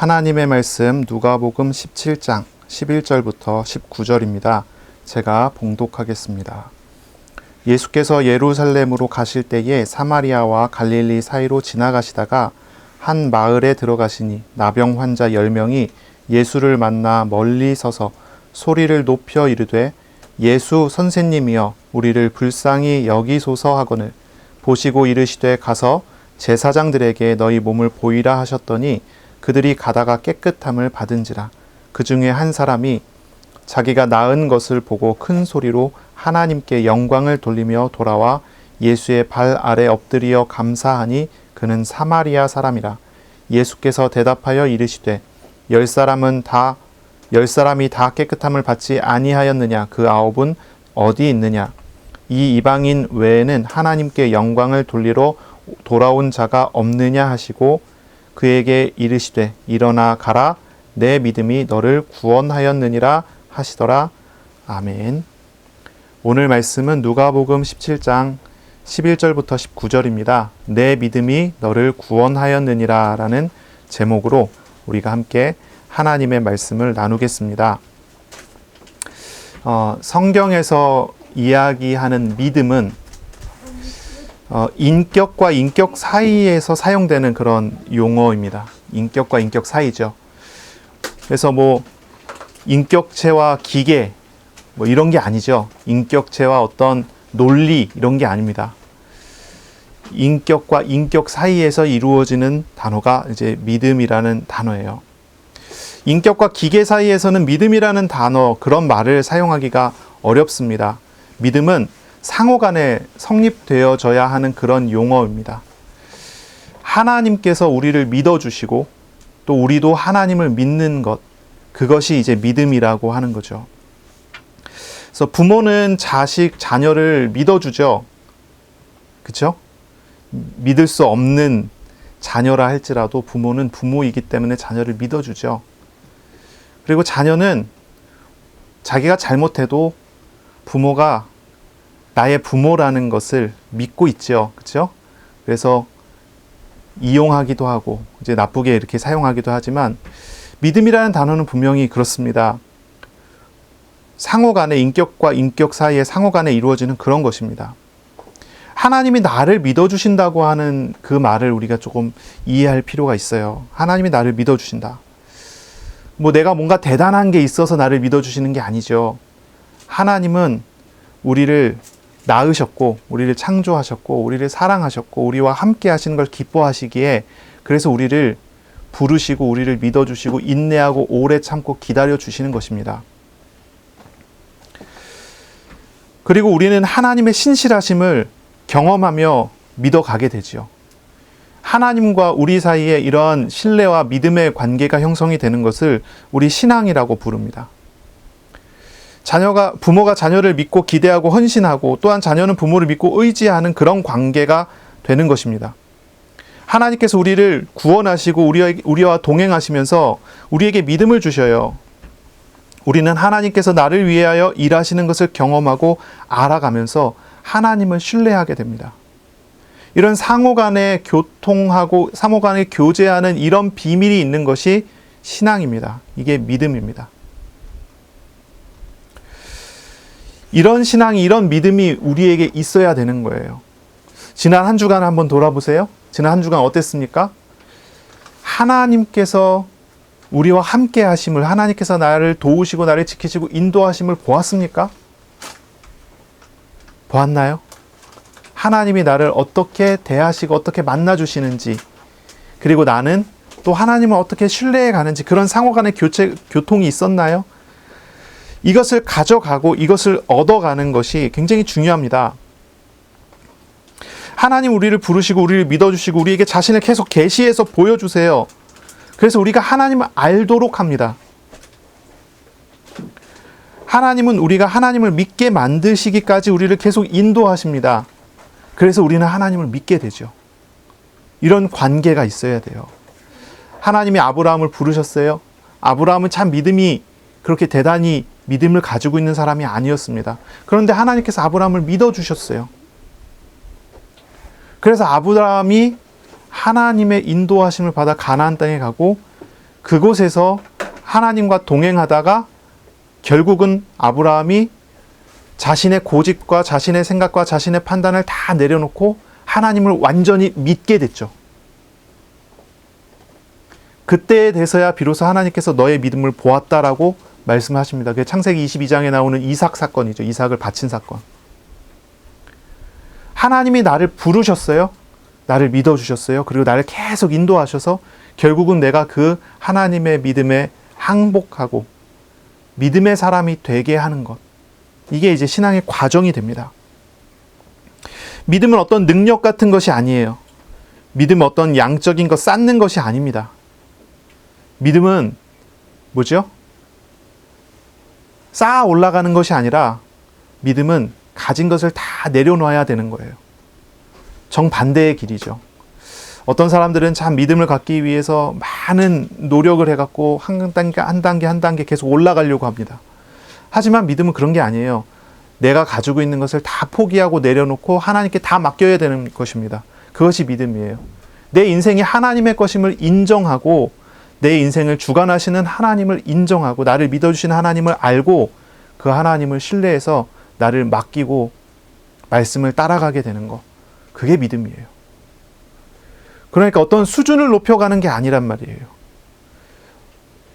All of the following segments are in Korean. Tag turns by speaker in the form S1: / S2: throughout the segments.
S1: 하나님의 말씀 누가복음 17장 11절부터 19절입니다. 제가 봉독하겠습니다. 예수께서 예루살렘으로 가실 때에 사마리아와 갈릴리 사이로 지나가시다가 한 마을에 들어가시니 나병 환자 10명이 예수를 만나 멀리 서서 소리를 높여 이르되 예수 선생님이여 우리를 불쌍히 여기소서 하거늘 보시고 이르시되 가서 제사장들에게 너희 몸을 보이라 하셨더니 그들이 가다가 깨끗함을 받은지라. 그 중에 한 사람이 자기가 나은 것을 보고 큰 소리로 하나님께 영광을 돌리며 돌아와 예수의 발 아래 엎드려 감사하니 그는 사마리아 사람이라. 예수께서 대답하여 이르시되 열 사람이 다 깨끗함을 받지 아니하였느냐? 그 9은 어디 있느냐? 이 이방인 외에는 하나님께 영광을 돌리러 돌아온 자가 없느냐 하시고 그에게 이르시되 일어나 가라 내 믿음이 너를 구원하였느니라 하시더라. 아멘. 오늘 말씀은 누가복음 17장 11절부터 19절입니다. 내 믿음이 너를 구원하였느니라 라는 제목으로 우리가 함께 하나님의 말씀을 나누겠습니다. 성경에서 이야기하는 믿음은 인격과 인격 사이에서 사용되는 그런 용어입니다. 인격과 인격 사이죠. 그래서 인격체와 기계 이런 게 아니죠. 인격체와 어떤 논리 이런 게 아닙니다. 인격과 인격 사이에서 이루어지는 단어가 이제 믿음이라는 단어예요. 인격과 기계 사이에서는 믿음이라는 단어, 그런 말을 사용하기가 어렵습니다. 믿음은 상호 간에 성립되어져야 하는 그런 용어입니다. 하나님께서 우리를 믿어주시고 또 우리도 하나님을 믿는 것, 그것이 이제 믿음이라고 하는 거죠. 그래서 부모는 자녀를 믿어주죠. 그렇죠? 믿을 수 없는 자녀라 할지라도 부모는 부모이기 때문에 자녀를 믿어주죠. 그리고 자녀는 자기가 잘못해도 부모가 나의 부모라는 것을 믿고 있죠. 그렇죠? 그래서 이용하기도 하고 이제 나쁘게 이렇게 사용하기도 하지만 믿음이라는 단어는 분명히 그렇습니다. 상호 간의 인격과 인격 사이에 상호 간에 이루어지는 그런 것입니다. 하나님이 나를 믿어주신다고 하는 그 말을 우리가 조금 이해할 필요가 있어요. 하나님이 나를 믿어주신다. 내가 뭔가 대단한 게 있어서 나를 믿어주시는 게 아니죠. 하나님은 우리를 낳으셨고 우리를 창조하셨고 우리를 사랑하셨고 우리와 함께 하시는 걸 기뻐하시기에 그래서 우리를 부르시고 우리를 믿어주시고 인내하고 오래 참고 기다려 주시는 것입니다. 그리고 우리는 하나님의 신실하심을 경험하며 믿어가게 되지요. 하나님과 우리 사이에 이러한 신뢰와 믿음의 관계가 형성이 되는 것을 우리 신앙이라고 부릅니다. 부모가 자녀를 믿고 기대하고 헌신하고 또한 자녀는 부모를 믿고 의지하는 그런 관계가 되는 것입니다. 하나님께서 우리를 구원하시고 우리와 동행하시면서 우리에게 믿음을 주셔요. 우리는 하나님께서 나를 위하여 일하시는 것을 경험하고 알아가면서 하나님을 신뢰하게 됩니다. 이런 상호 간에 교통하고 상호 간에 교제하는 이런 비밀이 있는 것이 신앙입니다. 이게 믿음입니다. 이런 신앙이, 이런 믿음이 우리에게 있어야 되는 거예요. 지난 한 주간 한번 돌아보세요. 지난 한 주간 어땠습니까? 하나님께서 우리와 함께 하심을, 하나님께서 나를 도우시고 나를 지키시고 인도하심을 보았습니까? 보았나요? 하나님이 나를 어떻게 대하시고 어떻게 만나주시는지, 그리고 나는 또 하나님을 어떻게 신뢰해 가는지, 그런 상호 간의 교통이 있었나요? 이것을 가져가고 이것을 얻어가는 것이 굉장히 중요합니다. 하나님 우리를 부르시고 우리를 믿어주시고 우리에게 자신을 계속 계시해서 보여주세요. 그래서 우리가 하나님을 알도록 합니다. 하나님은 우리가 하나님을 믿게 만드시기까지 우리를 계속 인도하십니다. 그래서 우리는 하나님을 믿게 되죠. 이런 관계가 있어야 돼요. 하나님이 아브라함을 부르셨어요. 아브라함은 참 믿음이 그렇게 대단히 믿음을 가지고 있는 사람이 아니었습니다. 그런데 하나님께서 아브라함을 믿어주셨어요. 그래서 아브라함이 하나님의 인도하심을 받아 가나안 땅에 가고 그곳에서 하나님과 동행하다가 결국은 아브라함이 자신의 고집과 자신의 생각과 자신의 판단을 다 내려놓고 하나님을 완전히 믿게 됐죠. 그때에 돼서야 비로소 하나님께서 너의 믿음을 보았다라고 말씀하십니다. 그게 창세기 22장에 나오는 이삭 사건이죠. 이삭을 바친 사건. 하나님이 나를 부르셨어요. 나를 믿어주셨어요. 그리고 나를 계속 인도하셔서 결국은 내가 그 하나님의 믿음에 항복하고 믿음의 사람이 되게 하는 것. 이게 이제 신앙의 과정이 됩니다. 믿음은 어떤 능력 같은 것이 아니에요. 믿음은 어떤 양적인 것 쌓는 것이 아닙니다. 믿음은 뭐죠? 쌓아 올라가는 것이 아니라 믿음은 가진 것을 다 내려놔야 되는 거예요. 정반대의 길이죠. 어떤 사람들은 참 믿음을 갖기 위해서 많은 노력을 해갖고 한 단계 계속 올라가려고 합니다. 하지만 믿음은 그런 게 아니에요. 내가 가지고 있는 것을 다 포기하고 내려놓고 하나님께 다 맡겨야 되는 것입니다. 그것이 믿음이에요. 내 인생이 하나님의 것임을 인정하고 내 인생을 주관하시는 하나님을 인정하고 나를 믿어주시는 하나님을 알고 그 하나님을 신뢰해서 나를 맡기고 말씀을 따라가게 되는 것. 그게 믿음이에요. 그러니까 어떤 수준을 높여가는 게 아니란 말이에요.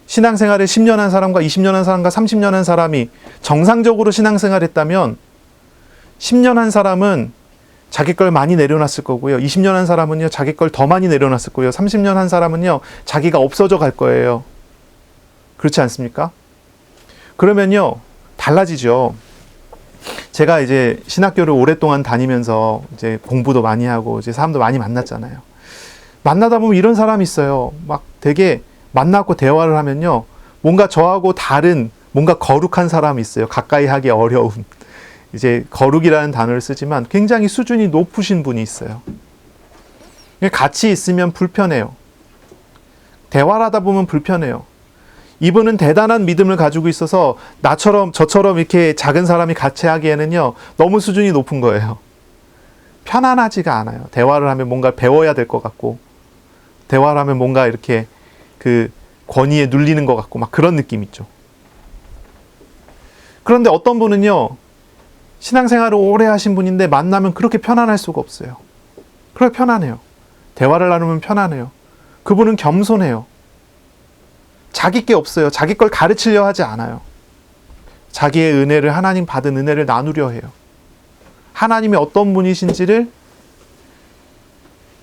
S1: 신앙생활을 10년 한 사람과 20년 한 사람과 30년 한 사람이 정상적으로 신앙생활을 했다면 10년 한 사람은 자기 걸 많이 내려놨을 거고요. 20년 한 사람은요, 자기 걸 더 많이 내려놨을 거고요. 30년 한 사람은요, 자기가 없어져 갈 거예요. 그렇지 않습니까? 그러면요, 달라지죠. 제가 이제 신학교를 오랫동안 다니면서 이제 공부도 많이 하고 이제 사람도 많이 만났잖아요. 만나다 보면 이런 사람이 있어요. 막 되게 만나고 대화를 하면요, 뭔가 저하고 다른 뭔가 거룩한 사람이 있어요. 가까이 하기 어려운. 이제 거룩이라는 단어를 쓰지만 굉장히 수준이 높으신 분이 있어요. 같이 있으면 불편해요. 대화를 하다 보면 불편해요. 이분은 대단한 믿음을 가지고 있어서 나처럼 저처럼 이렇게 작은 사람이 같이 하기에는요, 너무 수준이 높은 거예요. 편안하지가 않아요. 대화를 하면 뭔가 배워야 될 것 같고, 대화를 하면 뭔가 이렇게 그 권위에 눌리는 것 같고 막 그런 느낌 있죠. 그런데 어떤 분은요, 신앙생활을 오래 하신 분인데 만나면 그렇게 편안할 수가 없어요. 그렇게 편안해요. 대화를 나누면 편안해요. 그분은 겸손해요. 자기 게 없어요. 자기 걸 가르치려 하지 않아요. 자기의 은혜를, 하나님 받은 은혜를 나누려 해요. 하나님이 어떤 분이신지를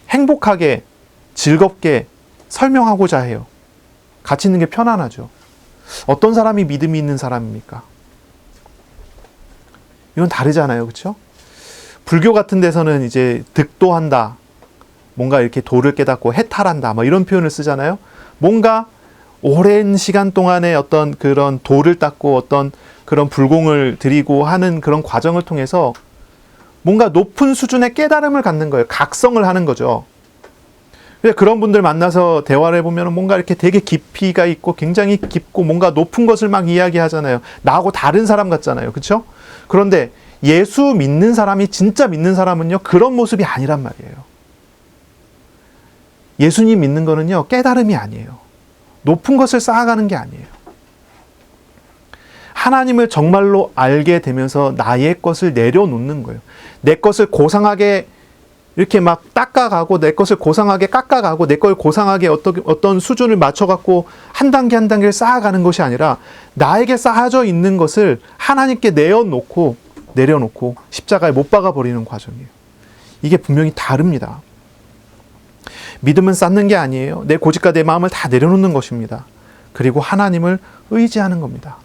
S1: 행복하게, 즐겁게 설명하고자 해요. 같이 있는 게 편안하죠. 어떤 사람이 믿음이 있는 사람입니까? 이건 다르잖아요. 그렇죠? 불교 같은 데서는 이제 득도한다. 뭔가 이렇게 도를 깨닫고 해탈한다. 뭐 이런 표현을 쓰잖아요. 뭔가 오랜 시간 동안의 어떤 그런 도를 닦고 어떤 그런 불공을 드리고 하는 그런 과정을 통해서 뭔가 높은 수준의 깨달음을 갖는 거예요. 각성을 하는 거죠. 그런 분들 만나서 대화를 해보면 뭔가 이렇게 되게 깊이가 있고 굉장히 깊고 뭔가 높은 것을 막 이야기하잖아요. 나하고 다른 사람 같잖아요. 그렇죠? 그런데 예수 믿는 사람이 진짜 믿는 사람은요, 그런 모습이 아니란 말이에요. 예수님 믿는 거는요, 깨달음이 아니에요. 높은 것을 쌓아가는 게 아니에요. 하나님을 정말로 알게 되면서 나의 것을 내려놓는 거예요. 내 것을 고상하게 이렇게 막 닦아가고 내 것을 고상하게 깎아가고 내 걸 고상하게 어떤 수준을 맞춰갖고 한 단계 한 단계를 쌓아가는 것이 아니라 나에게 쌓아져 있는 것을 하나님께 내려놓고 십자가에 못 박아버리는 과정이에요. 이게 분명히 다릅니다. 믿음은 쌓는 게 아니에요. 내 고집과 내 마음을 다 내려놓는 것입니다. 그리고 하나님을 의지하는 겁니다.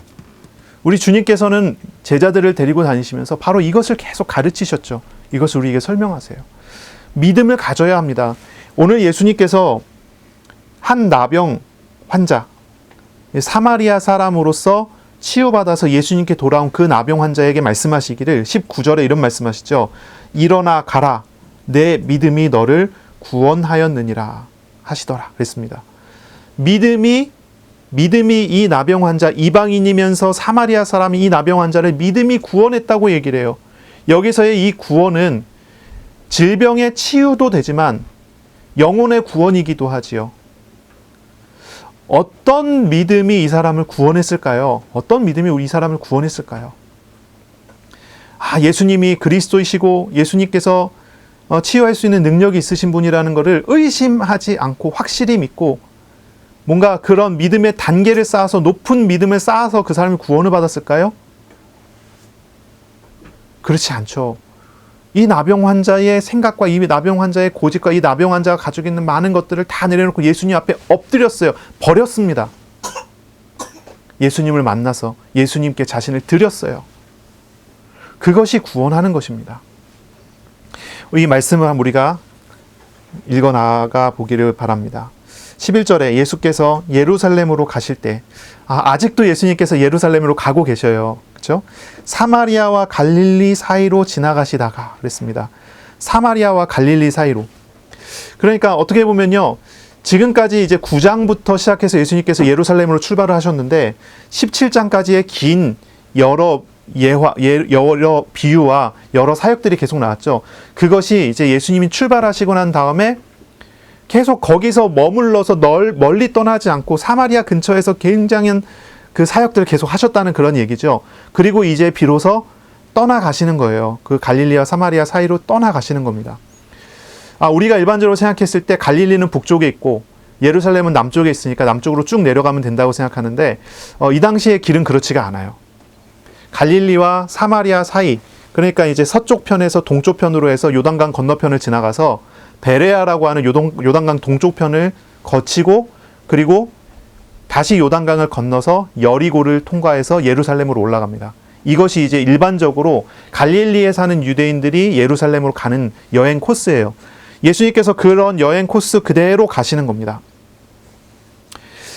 S1: 우리 주님께서는 제자들을 데리고 다니시면서 바로 이것을 계속 가르치셨죠. 이것을 우리에게 설명하세요. 믿음을 가져야 합니다. 오늘 예수님께서 한 나병 환자, 사마리아 사람으로서 치유받아서 예수님께 돌아온 그 나병 환자에게 말씀하시기를 19절에 이런 말씀하시죠. 일어나 가라. 내 믿음이 너를 구원하였느니라 하시더라 그랬습니다. 믿음이 이 나병 환자, 이방인이면서 사마리아 사람이 이 나병 환자를 믿음이 구원했다고 얘기를 해요. 여기서의 이 구원은 질병의 치유도 되지만 영혼의 구원이기도 하지요. 어떤 믿음이 이 사람을 구원했을까요? 어떤 믿음이 이 사람을 구원했을까요? 예수님이 그리스도이시고 예수님께서 치유할 수 있는 능력이 있으신 분이라는 것을 의심하지 않고 확실히 믿고 뭔가 그런 믿음의 단계를 쌓아서 높은 믿음을 쌓아서 그 사람이 구원을 받았을까요? 그렇지 않죠. 이 나병 환자의 생각과 이 나병 환자의 고집과 이 나병 환자가 가지고 있는 많은 것들을 다 내려놓고 예수님 앞에 엎드렸어요. 버렸습니다. 예수님을 만나서 예수님께 자신을 드렸어요. 그것이 구원하는 것입니다. 이 말씀을 우리가 읽어 나가 보기를 바랍니다. 11절에 예수께서 예루살렘으로 가실 때, 아직도 예수님께서 예루살렘으로 가고 계셔요. 그렇죠? 사마리아와 갈릴리 사이로 지나가시다가 그랬습니다. 사마리아와 갈릴리 사이로. 그러니까 어떻게 보면요, 지금까지 이제 9장부터 시작해서 예수님께서 예루살렘으로 출발을 하셨는데 17장까지의 긴 여러 여러 비유와 여러 사역들이 계속 나왔죠. 그것이 이제 예수님이 출발하시고 난 다음에 계속 거기서 머물러서 멀리 떠나지 않고 사마리아 근처에서 굉장한 그 사역들을 계속 하셨다는 그런 얘기죠. 그리고 이제 비로소 떠나가시는 거예요. 그 갈릴리와 사마리아 사이로 떠나가시는 겁니다. 우리가 일반적으로 생각했을 때 갈릴리는 북쪽에 있고 예루살렘은 남쪽에 있으니까 남쪽으로 쭉 내려가면 된다고 생각하는데 이 당시의 길은 그렇지가 않아요. 갈릴리와 사마리아 사이, 그러니까 이제 서쪽 편에서 동쪽 편으로 해서 요단강 건너편을 지나가서 베레아라고 하는 요단강 동쪽 편을 거치고 그리고 다시 요단강을 건너서 여리고를 통과해서 예루살렘으로 올라갑니다. 이것이 이제 일반적으로 갈릴리에 사는 유대인들이 예루살렘으로 가는 여행 코스예요. 예수님께서 그런 여행 코스 그대로 가시는 겁니다.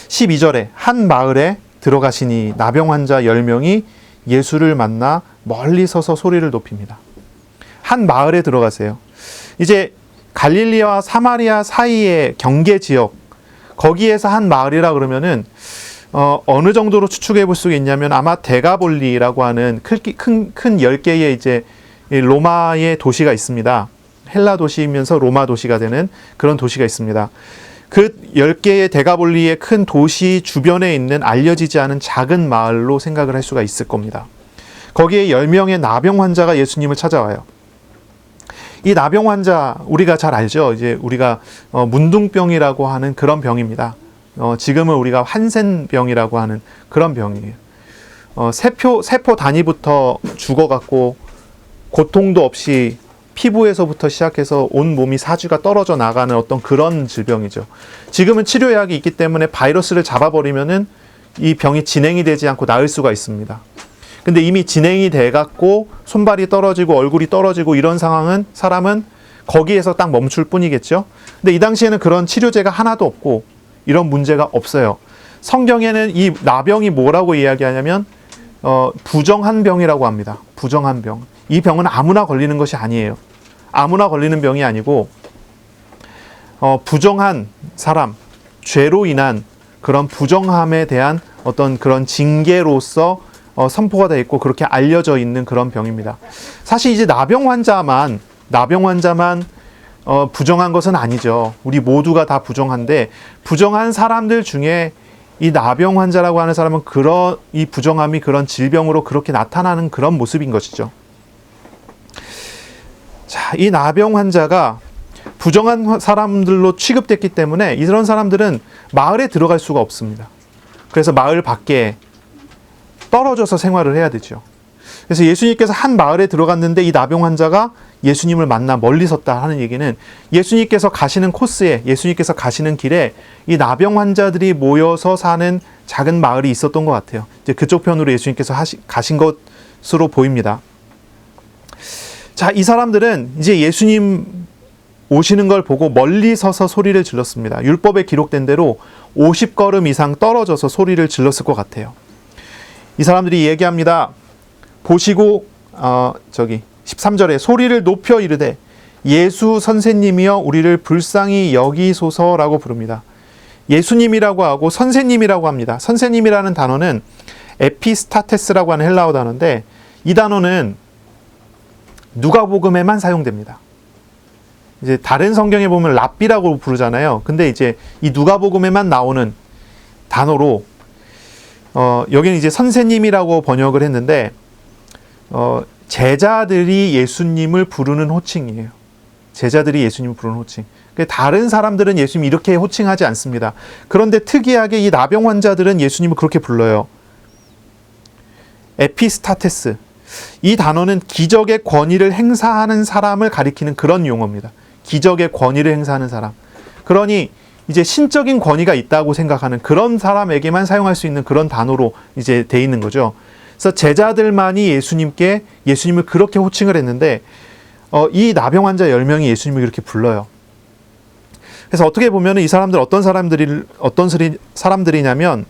S1: 12절에 한 마을에 들어가시니 나병 환자 10명이 예수를 만나 멀리 서서 소리를 높입니다. 한 마을에 들어가세요. 이제 갈릴리와 사마리아 사이의 경계 지역, 거기에서 한 마을이라 그러면은 어느 정도로 추측해 볼 수 있냐면 아마 데가볼리라고 하는 큰 10개의 이제 로마의 도시가 있습니다. 헬라 도시이면서 로마 도시가 되는 그런 도시가 있습니다. 그 10개의 데가볼리의 큰 도시 주변에 있는 알려지지 않은 작은 마을로 생각을 할 수가 있을 겁니다. 거기에 10명의 나병 환자가 예수님을 찾아와요. 이 나병 환자 우리가 잘 알죠. 이제 우리가 문둥병이라고 하는 그런 병입니다. 지금은 우리가 한센병이라고 하는 그런 병이에요. 세포 단위부터 죽어갖고 고통도 없이 피부에서부터 시작해서 온 몸이 사주가 떨어져 나가는 어떤 그런 질병이죠. 지금은 치료약이 있기 때문에 바이러스를 잡아버리면은 이 병이 진행이 되지 않고 나을 수가 있습니다. 근데 이미 진행이 돼갖고 손발이 떨어지고 얼굴이 떨어지고 이런 상황은 사람은 거기에서 딱 멈출 뿐이겠죠. 근데 이 당시에는 그런 치료제가 하나도 없고 이런 문제가 없어요. 성경에는 이 나병이 뭐라고 이야기하냐면 부정한 병이라고 합니다. 부정한 병. 이 병은 아무나 걸리는 것이 아니에요. 아무나 걸리는 병이 아니고 부정한 사람, 죄로 인한 그런 부정함에 대한 어떤 그런 징계로서 선포가 되어 있고 그렇게 알려져 있는 그런 병입니다. 사실 이제 나병 환자만 부정한 것은 아니죠. 우리 모두가 다 부정한데 부정한 사람들 중에 이 나병 환자라고 하는 사람은 이 부정함이 그런 질병으로 그렇게 나타나는 그런 모습인 것이죠. 자, 이 나병 환자가 부정한 사람들로 취급됐기 때문에 이런 사람들은 마을에 들어갈 수가 없습니다. 그래서 마을 밖에 떨어져서 생활을 해야 되죠. 그래서 예수님께서 한 마을에 들어갔는데 이 나병 환자가 예수님을 만나 멀리 섰다 하는 얘기는 예수님께서 가시는 코스에, 예수님께서 가시는 길에 이 나병 환자들이 모여서 사는 작은 마을이 있었던 것 같아요. 이제 그쪽 편으로 예수님께서 가신 것으로 보입니다. 자, 이 사람들은 이제 예수님 오시는 걸 보고 멀리 서서 소리를 질렀습니다. 율법에 기록된 대로 50걸음 이상 떨어져서 소리를 질렀을 것 같아요. 이 사람들이 얘기합니다. 보시고 13절에 소리를 높여 이르되 예수 선생님이여 우리를 불쌍히 여기소서라고 부릅니다. 예수님이라고 하고 선생님이라고 합니다. 선생님이라는 단어는 에피스타테스라고 하는 헬라어 단어인데 이 단어는 누가복음에만 사용됩니다. 이제 다른 성경에 보면 랍비라고 부르잖아요. 근데 이제 이 누가복음에만 나오는 단어로 여기는 이제 선생님이라고 번역을 했는데 제자들이 예수님을 부르는 호칭이에요. 제자들이 예수님을 부르는 호칭. 다른 사람들은 예수님 이렇게 호칭하지 않습니다. 그런데 특이하게 이 나병 환자들은 예수님을 그렇게 불러요. 에피스타테스. 이 단어는 기적의 권위를 행사하는 사람을 가리키는 그런 용어입니다. 기적의 권위를 행사하는 사람. 그러니 이제 신적인 권위가 있다고 생각하는 그런 사람에게만 사용할 수 있는 그런 단어로 이제 돼 있는 거죠. 그래서 제자들만이 예수님을 그렇게 호칭을 했는데 이 나병 환자 10명이 예수님을 이렇게 불러요. 그래서 어떻게 보면 이 사람들 어떤 사람들이냐면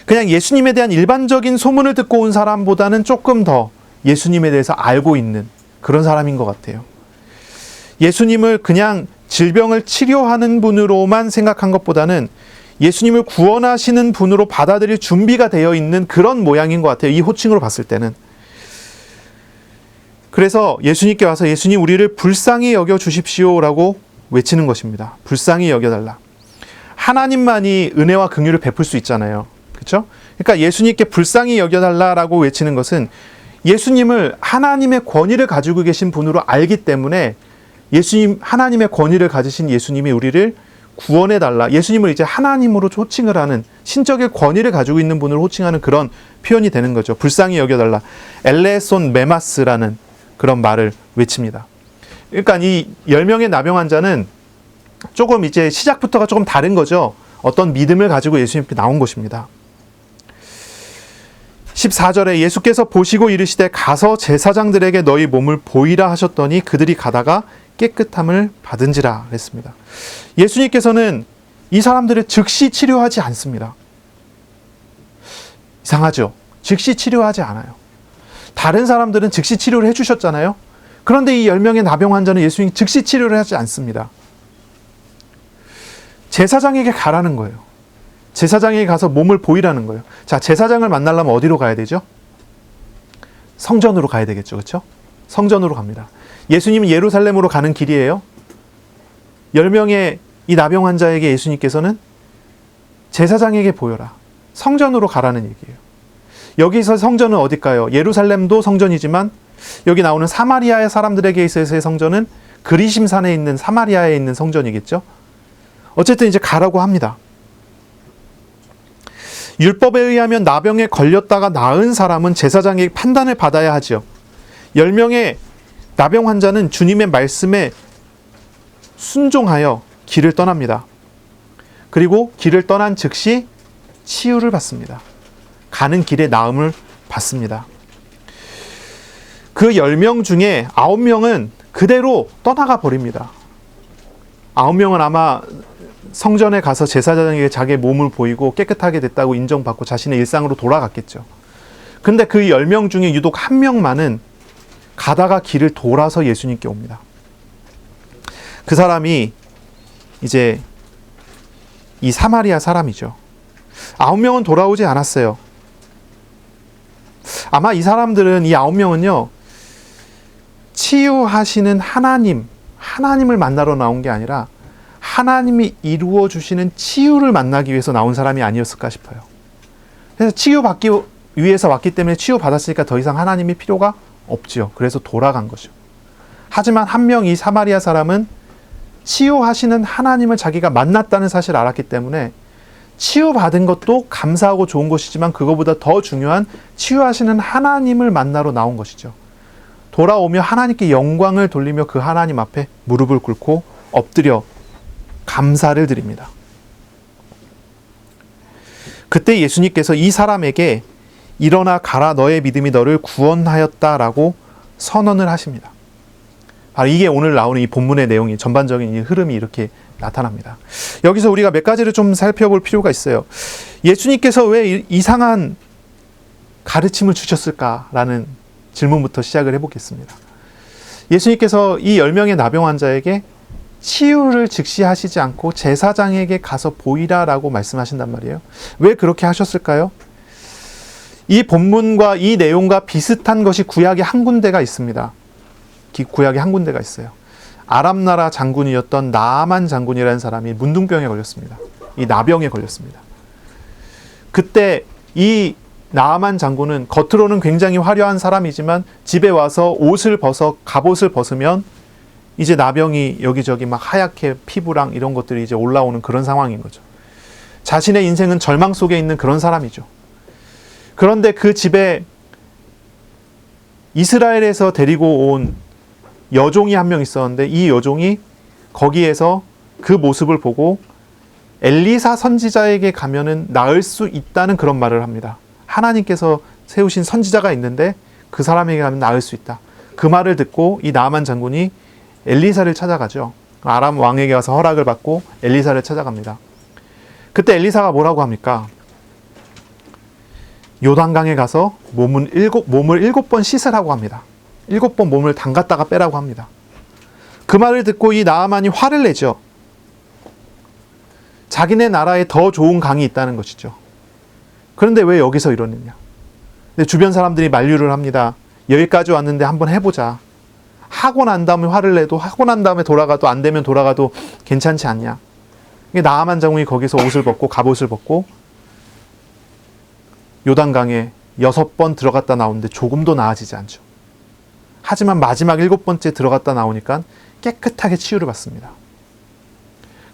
S1: 그냥 예수님에 대한 일반적인 소문을 듣고 온 사람보다는 조금 더 예수님에 대해서 알고 있는 그런 사람인 것 같아요. 예수님을 그냥 질병을 치료하는 분으로만 생각한 것보다는 예수님을 구원하시는 분으로 받아들일 준비가 되어 있는 그런 모양인 것 같아요. 이 호칭으로 봤을 때는. 그래서 예수님께 와서 예수님 우리를 불쌍히 여겨 주십시오라고 외치는 것입니다. 불쌍히 여겨달라. 하나님만이 은혜와 긍휼을 베풀 수 있잖아요. 그렇죠? 그러니까 예수님께 불쌍히 여겨달라라고 외치는 것은 예수님을 하나님의 권위를 가지고 계신 분으로 알기 때문에 하나님의 권위를 가지신 예수님이 우리를 구원해달라. 예수님을 이제 하나님으로 호칭을 하는 신적인 권위를 가지고 있는 분을 호칭하는 그런 표현이 되는 거죠. 불쌍히 여겨달라. 엘레손 메마스라는 그런 말을 외칩니다. 그러니까 이 10명의 나병 환자는 조금 이제 시작부터가 조금 다른 거죠. 어떤 믿음을 가지고 예수님께 나온 것입니다. 14절에 예수께서 보시고 이르시되 가서 제사장들에게 너희 몸을 보이라 하셨더니 그들이 가다가 깨끗함을 받은지라 했습니다. 예수님께서는 이 사람들을 즉시 치료하지 않습니다. 이상하죠? 즉시 치료하지 않아요. 다른 사람들은 즉시 치료를 해주셨잖아요. 그런데 이 10명의 나병 환자는 예수님이 즉시 치료를 하지 않습니다. 제사장에게 가라는 거예요. 제사장에게 가서 몸을 보이라는 거예요. 자, 제사장을 만나려면 어디로 가야 되죠? 성전으로 가야 되겠죠. 그렇죠? 성전으로 갑니다. 예수님은 예루살렘으로 가는 길이에요. 10명의 이 나병 환자에게 예수님께서는 제사장에게 보여라. 성전으로 가라는 얘기예요. 여기서 성전은 어딜까요? 예루살렘도 성전이지만 여기 나오는 사마리아의 사람들에게 있어서의 성전은 그리심산에 있는 사마리아에 있는 성전이겠죠. 어쨌든 이제 가라고 합니다. 율법에 의하면 나병에 걸렸다가 나은 사람은 제사장의 판단을 받아야 하죠. 10명의 나병 환자는 주님의 말씀에 순종하여 길을 떠납니다. 그리고 길을 떠난 즉시 치유를 받습니다. 가는 길에 나음을 받습니다. 그 10명 중에 9명은 그대로 떠나가 버립니다. 9명은 아마 성전에 가서 제사장에게 자기의 몸을 보이고 깨끗하게 됐다고 인정받고 자신의 일상으로 돌아갔겠죠. 근데 그 10명 중에 유독 1명만은 가다가 길을 돌아서 예수님께 옵니다. 그 사람이 이제 이 사마리아 사람이죠. 9명은 돌아오지 않았어요. 아마 이 사람들은, 이 9명은요, 치유하시는 하나님을 만나러 나온 게 아니라 하나님이 이루어 주시는 치유를 만나기 위해서 나온 사람이 아니었을까 싶어요. 그래서 치유받기 위해서 왔기 때문에 치유받았으니까 더 이상 하나님이 필요가 없죠. 그래서 돌아간 거죠. 하지만 한 명 이 사마리아 사람은 치유하시는 하나님을 자기가 만났다는 사실을 알았기 때문에 치유받은 것도 감사하고 좋은 것이지만 그거보다 더 중요한 치유하시는 하나님을 만나러 나온 것이죠. 돌아오며 하나님께 영광을 돌리며 그 하나님 앞에 무릎을 꿇고 엎드려 감사를 드립니다. 그때 예수님께서 이 사람에게 일어나 가라, 너의 믿음이 너를 구원하였다라고 선언을 하십니다. 바로 이게 오늘 나오는 이 본문의 내용이, 전반적인 이 흐름이 이렇게 나타납니다. 여기서 우리가 몇 가지를 좀 살펴볼 필요가 있어요. 예수님께서 왜 이상한 가르침을 주셨을까라는 질문부터 시작을 해보겠습니다. 예수님께서 이 10명의 나병 환자에게 치유를 즉시 하시지 않고 제사장에게 가서 보이라라고 말씀하신단 말이에요. 왜 그렇게 하셨을까요? 이 본문과 이 내용과 비슷한 것이 구약에 한 군데가 있습니다. 구약에 한 군데가 있어요. 아람 나라 장군이었던 나아만 장군이라는 사람이 문둥병에 걸렸습니다. 이 나병에 걸렸습니다. 그때 이 나아만 장군은 겉으로는 굉장히 화려한 사람이지만 집에 와서 갑옷을 벗으면 이제 나병이 여기저기 막 하얗게 피부랑 이런 것들이 이제 올라오는 그런 상황인 거죠. 자신의 인생은 절망 속에 있는 그런 사람이죠. 그런데 그 집에 이스라엘에서 데리고 온 여종이 한 명 있었는데 이 여종이 거기에서 그 모습을 보고 엘리사 선지자에게 가면은 나을 수 있다는 그런 말을 합니다. 하나님께서 세우신 선지자가 있는데 그 사람에게 가면 나을 수 있다. 그 말을 듣고 이 나아만 장군이 엘리사를 찾아가죠. 아람 왕에게 가서 허락을 받고 엘리사를 찾아갑니다. 그때 엘리사가 뭐라고 합니까? 요단강에 가서 몸을 7번 씻으라고 합니다. 7번 몸을 담갔다가 빼라고 합니다. 그 말을 듣고 이 나아만이 화를 내죠. 자기네 나라에 더 좋은 강이 있다는 것이죠. 그런데 왜 여기서 이러느냐? 근데 주변 사람들이 만류를 합니다. 여기까지 왔는데 한번 해보자. 하고 난 다음에 화를 내도 하고 난 다음에 돌아가도 안 되면 돌아가도 괜찮지 않냐? 나아만 장군이 거기서 옷을 벗고 갑옷을 벗고 요단강에 6번 들어갔다 나오는데 조금도 나아지지 않죠. 하지만 마지막 7번째 들어갔다 나오니까 깨끗하게 치유를 받습니다.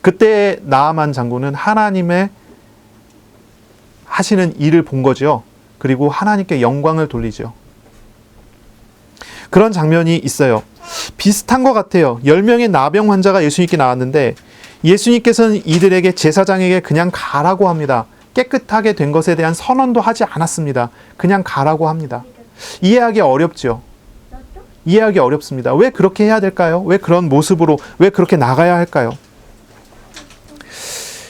S1: 그때 나아만 장군은 하나님의 하시는 일을 본 거죠. 그리고 하나님께 영광을 돌리죠. 그런 장면이 있어요. 비슷한 것 같아요. 10명의 나병 환자가 예수님께 나왔는데 예수님께서는 이들에게 제사장에게 그냥 가라고 합니다. 깨끗하게 된 것에 대한 선언도 하지 않았습니다. 그냥 가라고 합니다. 이해하기 어렵죠. 이해하기 어렵습니다. 왜 그렇게 해야 될까요? 왜 그런 모습으로, 왜 그렇게 나가야 할까요?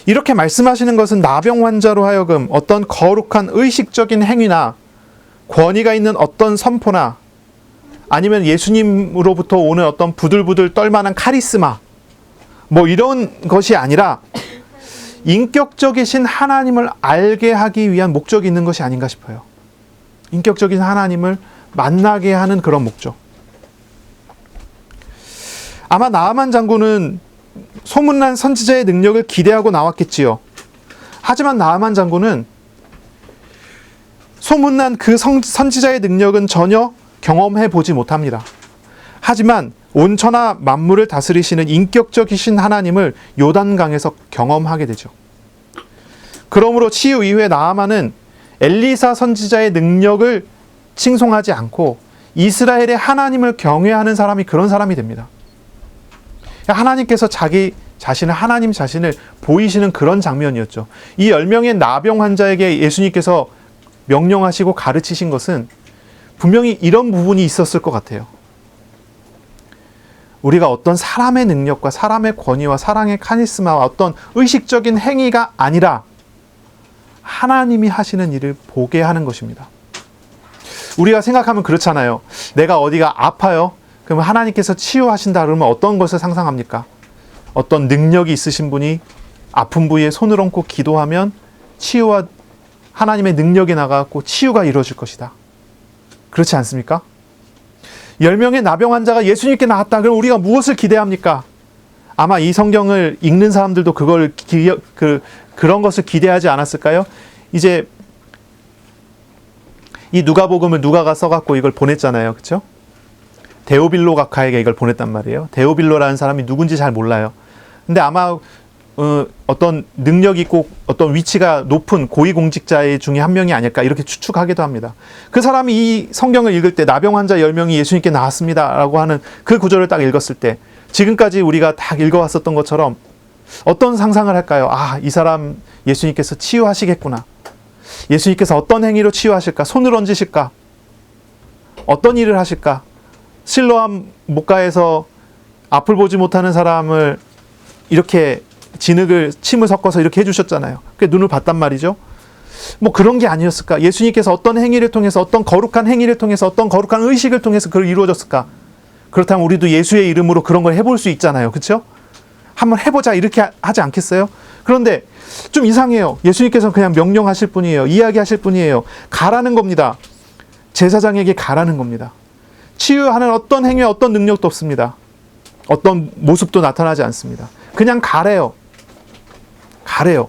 S1: 이렇게 말씀하시는 것은 나병 환자로 하여금 어떤 거룩한 의식적인 행위나 권위가 있는 어떤 선포나 아니면 예수님으로부터 오는 어떤 부들부들 떨만한 카리스마 뭐 이런 것이 아니라 인격적이신 하나님을 알게 하기 위한 목적이 있는 것이 아닌가 싶어요. 인격적인 하나님을 만나게 하는 그런 목적. 아마 나아만 장군은 소문난 선지자의 능력을 기대하고 나왔겠지요. 하지만 나아만 장군은 소문난 그 선지자의 능력은 전혀 경험해 보지 못합니다. 하지만 온천하 만물을 다스리시는 인격적이신 하나님을 요단강에서 경험하게 되죠. 그러므로 치유 이후에 나아만은 엘리사 선지자의 능력을 칭송하지 않고 이스라엘의 하나님을 경외하는 사람이 그런 사람이 됩니다. 하나님께서 자기 자신을, 하나님 자신을 보이시는 그런 장면이었죠. 이 10명의 나병 환자에게 예수님께서 명령하시고 가르치신 것은 분명히 이런 부분이 있었을 것 같아요. 우리가 어떤 사람의 능력과 사람의 권위와 사랑의 카리스마와 어떤 의식적인 행위가 아니라 하나님이 하시는 일을 보게 하는 것입니다. 우리가 생각하면 그렇잖아요. 내가 어디가 아파요? 그러면 하나님께서 치유하신다 그러면 어떤 것을 상상합니까? 어떤 능력이 있으신 분이 아픈 부위에 손을 얹고 기도하면 치유와 하나님의 능력이 나가고 치유가 이루어질 것이다. 그렇지 않습니까? 10명의 나병 환자가 예수님께 나왔다. 그럼 우리가 무엇을 기대합니까? 아마 이 성경을 읽는 사람들도 그런 것을 기대하지 않았을까요? 이제 이 누가복음을 누가가 써갖고 이걸 보냈잖아요. 그렇죠? 데오빌로 각하에게 이걸 보냈단 말이에요. 데오빌로라는 사람이 누군지 잘 몰라요. 근데 아마 어떤 능력 있고 어떤 위치가 높은 고위공직자 중에 한 명이 아닐까 이렇게 추측하기도 합니다. 그 사람이 이 성경을 읽을 때 나병 환자 10명이 예수님께 나왔습니다 라고 하는 그 구절을 딱 읽었을 때 지금까지 우리가 딱 읽어왔었던 것처럼 어떤 상상을 할까요? 아, 이 사람 예수님께서 치유하시겠구나. 예수님께서 어떤 행위로 치유하실까? 손을 얹으실까? 어떤 일을 하실까? 실로암 목가에서 앞을 보지 못하는 사람을 이렇게 침을 섞어서 이렇게 해주셨잖아요. 그 눈을 봤단 말이죠. 뭐 그런 게 아니었을까? 예수님께서 어떤 행위를 통해서, 어떤 거룩한 행위를 통해서, 어떤 거룩한 의식을 통해서 그걸 이루어졌을까? 그렇다면 우리도 예수의 이름으로 그런 걸 해볼 수 있잖아요. 그렇죠? 한번 해보자 이렇게 하지 않겠어요? 그런데 좀 이상해요. 예수님께서는 그냥 명령하실 분이에요. 이야기하실 분이에요. 가라는 겁니다. 제사장에게 가라는 겁니다. 치유하는 어떤 행위와 어떤 능력도 없습니다. 어떤 모습도 나타나지 않습니다. 그냥 가래요. 가래요.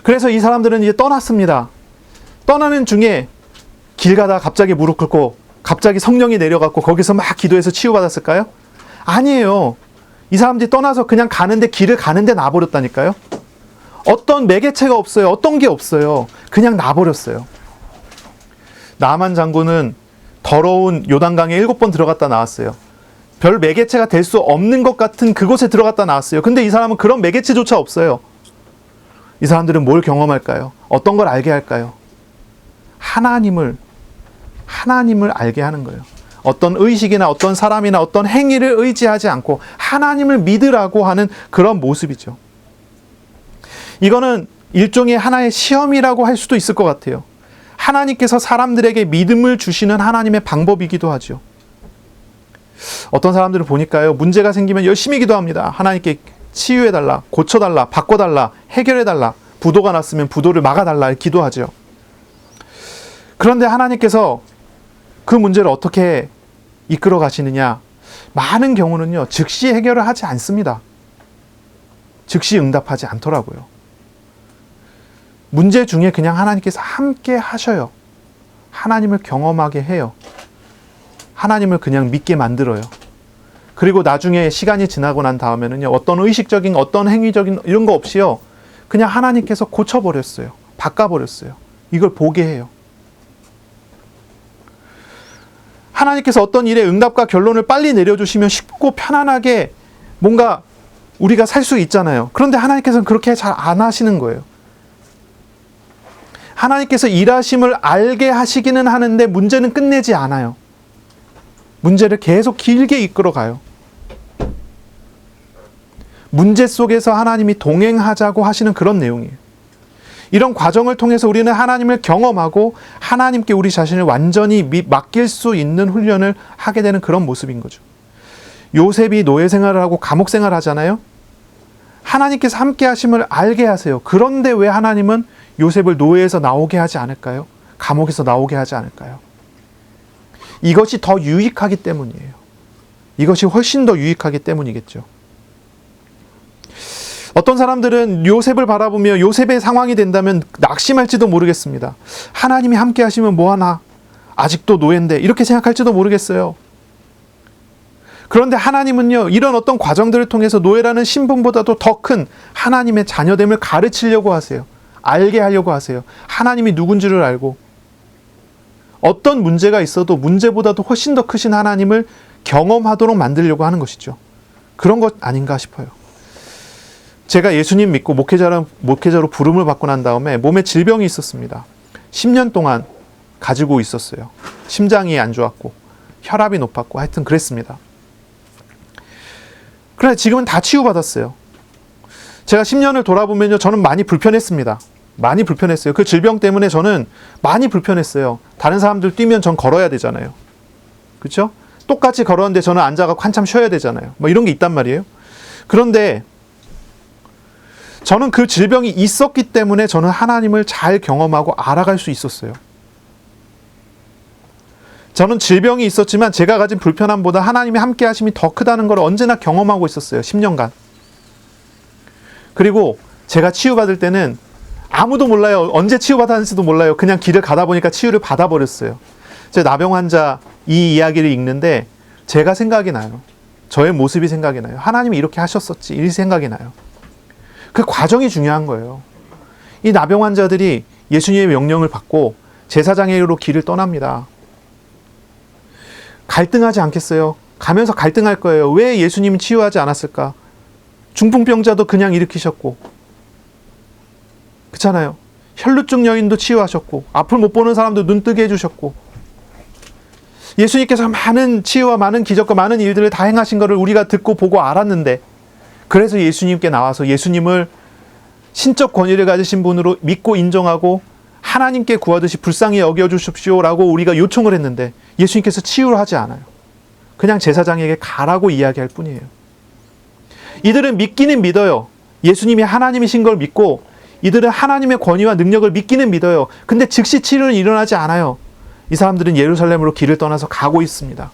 S1: 그래서 이 사람들은 이제 떠났습니다. 떠나는 중에 길 가다가 갑자기 무릎 꿇고 갑자기 성령이 내려갖고 거기서 막 기도해서 치유받았을까요? 아니에요. 이 사람들이 떠나서 그냥 가는데 길을 가는데 놔버렸다니까요. 어떤 매개체가 없어요. 어떤 게 없어요. 그냥 놔버렸어요. 나만 장군은 더러운 요단강에 7번 들어갔다 나왔어요. 별 매개체가 될 수 없는 것 같은 그곳에 들어갔다 나왔어요. 근데 이 사람은 그런 매개체조차 없어요. 이 사람들은 뭘 경험할까요? 어떤 걸 알게 할까요? 하나님을 알게 하는 거예요. 어떤 의식이나 어떤 사람이나 어떤 행위를 의지하지 않고 하나님을 믿으라고 하는 그런 모습이죠. 이거는 일종의 하나의 시험이라고 할 수도 있을 것 같아요. 하나님께서 사람들에게 믿음을 주시는 하나님의 방법이기도 하죠. 어떤 사람들을 보니까요, 문제가 생기면 열심히 기도합니다. 하나님께 치유해달라, 고쳐달라, 바꿔달라, 해결해달라, 부도가 났으면 부도를 막아달라 기도하죠. 그런데 하나님께서 그 문제를 어떻게 이끌어 가시느냐? 많은 경우는요, 즉시 해결을 하지 않습니다. 즉시 응답하지 않더라고요. 문제 중에 그냥 하나님께서 함께 하셔요. 하나님을 경험하게 해요. 하나님을 그냥 믿게 만들어요. 그리고 나중에 시간이 지나고 난 다음에는요, 어떤 의식적인, 어떤 행위적인 이런 거 없이요, 그냥 하나님께서 고쳐버렸어요. 바꿔버렸어요. 이걸 보게 해요. 하나님께서 어떤 일에 응답과 결론을 빨리 내려주시면 쉽고 편안하게 뭔가 우리가 살 수 있잖아요. 그런데 하나님께서는 그렇게 잘 안 하시는 거예요. 하나님께서 일하심을 알게 하시기는 하는데 문제는 끝내지 않아요. 문제를 계속 길게 이끌어가요. 문제 속에서 하나님이 동행하자고 하시는 그런 내용이에요. 이런 과정을 통해서 우리는 하나님을 경험하고 하나님께 우리 자신을 완전히 맡길 수 있는 훈련을 하게 되는 그런 모습인 거죠. 요셉이 노예 생활을 하고 감옥 생활을 하잖아요. 하나님께서 함께 하심을 알게 하세요. 그런데 왜 하나님은 요셉을 노예에서 나오게 하지 않을까요? 감옥에서 나오게 하지 않을까요? 이것이 더 유익하기 때문이에요. 이것이 훨씬 더 유익하기 때문이겠죠. 어떤 사람들은 요셉을 바라보며 요셉의 상황이 된다면 낙심할지도 모르겠습니다. 하나님이 함께 하시면 뭐하나? 아직도 노예인데 이렇게 생각할지도 모르겠어요. 그런데 하나님은요, 이런 어떤 과정들을 통해서 노예라는 신분보다도 더 큰 하나님의 자녀됨을 가르치려고 하세요. 알게 하려고 하세요. 하나님이 누군지를 알고 어떤 문제가 있어도 문제보다도 훨씬 더 크신 하나님을 경험하도록 만들려고 하는 것이죠. 그런 것 아닌가 싶어요. 제가 예수님 믿고 목회자로 부름을 받고 난 다음에 몸에 질병이 있었습니다. 10년 동안 가지고 있었어요. 심장이 안 좋았고 혈압이 높았고 하여튼 그랬습니다. 그런데 지금은 다 치유받았어요. 제가 10년을 돌아보면요, 저는 많이 불편했습니다. 많이 불편했어요. 그 질병 때문에 저는 많이 불편했어요. 다른 사람들 뛰면 전 걸어야 되잖아요. 그렇죠? 똑같이 걸었는데 저는 앉아서 한참 쉬어야 되잖아요. 뭐 이런 게 있단 말이에요. 그런데 저는 그 질병이 있었기 때문에 저는 하나님을 잘 경험하고 알아갈 수 있었어요. 저는 질병이 있었지만 제가 가진 불편함보다 하나님의 함께 하심이 더 크다는 걸 언제나 경험하고 있었어요. 10년간. 그리고 제가 치유받을 때는 아무도 몰라요. 언제 치유받았는지도 몰라요. 그냥 길을 가다 보니까 치유를 받아버렸어요. 제 나병 환자 이 이야기를 읽는데 제가 생각이 나요. 저의 모습이 생각이 나요. 하나님이 이렇게 하셨었지. 이 생각이 나요. 그 과정이 중요한 거예요. 이 나병 환자들이 예수님의 명령을 받고 제사장에게로 길을 떠납니다. 갈등하지 않겠어요? 가면서 갈등할 거예요. 왜 예수님이 치유하지 않았을까? 중풍병자도 그냥 일으키셨고, 그렇잖아요. 혈루증 여인도 치유하셨고, 앞을 못 보는 사람도 눈 뜨게 해주셨고, 예수님께서 많은 치유와 많은 기적과 많은 일들을 다 행하신 것을 우리가 듣고 보고 알았는데, 그래서 예수님께 나와서 예수님을 신적 권위를 가지신 분으로 믿고 인정하고 하나님께 구하듯이 불쌍히 여겨주십시오라고 우리가 요청을 했는데 예수님께서 치유를 하지 않아요. 그냥 제사장에게 가라고 이야기할 뿐이에요. 이들은 믿기는 믿어요. 예수님이 하나님이신 걸 믿고 이들은 하나님의 권위와 능력을 믿기는 믿어요. 근데 즉시 치유는 일어나지 않아요. 이 사람들은 예루살렘으로 길을 떠나서 가고 있습니다.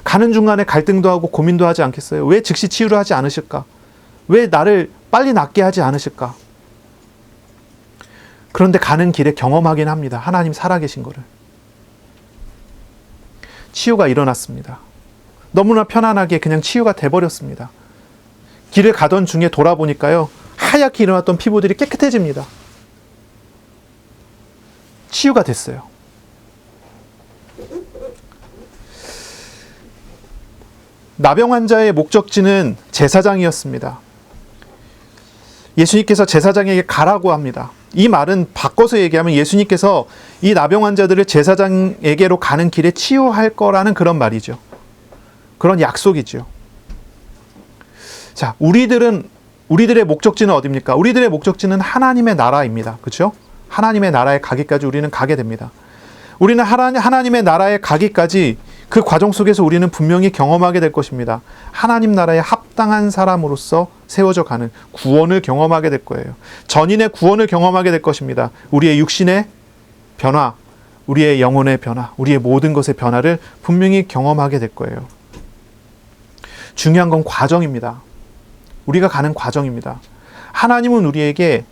S1: 가는 중간에 갈등도 하고 고민도 하지 않겠어요? 왜 즉시 치유를 하지 않으실까? 왜 나를 빨리 낫게 하지 않으실까? 그런데 가는 길에 경험하긴 합니다. 하나님 살아계신 거를. 치유가 일어났습니다. 너무나 편안하게 그냥 치유가 돼버렸습니다. 길을 가던 중에 돌아보니까요, 하얗게 일어났던 피부들이 깨끗해집니다. 치유가 됐어요. 나병 환자의 목적지는 제사장이었습니다. 예수님께서 제사장에게 가라고 합니다. 이 말은 바꿔서 얘기하면 예수님께서 이 나병 환자들을 제사장에게로 가는 길에 치유할 거라는 그런 말이죠. 그런 약속이죠. 자, 우리들의 목적지는 어디입니까? 우리들의 목적지는 하나님의 나라입니다. 그렇죠? 하나님의 나라에 가기까지 우리는 가게 됩니다. 우리는 하나님의 나라에 가기까지 그 과정 속에서 우리는 분명히 경험하게 될 것입니다. 하나님 나라에 합당한 사람으로서 세워져 가는 구원을 경험하게 될 거예요. 전인의 구원을 경험하게 될 것입니다. 우리의 육신의 변화, 우리의 영혼의 변화, 우리의 모든 것의 변화를 분명히 경험하게 될 거예요. 중요한 건 과정입니다. 우리가 가는 과정입니다. 하나님은 우리에게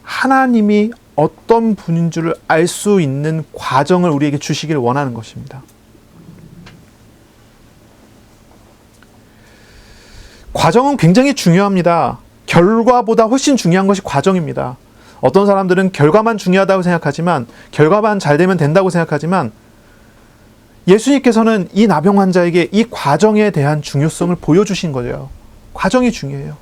S1: 하나님이 어떤 분인 줄을 알 수 있는 과정을 우리에게 주시기를 원하는 것입니다. 과정은 굉장히 중요합니다. 결과보다 훨씬 중요한 것이 과정입니다. 어떤 사람들은 결과만 중요하다고 생각하지만, 결과만 잘 되면 된다고 생각하지만, 예수님께서는 이 나병 환자에게 이 과정에 대한 중요성을 보여주신 거예요. 과정이 중요해요.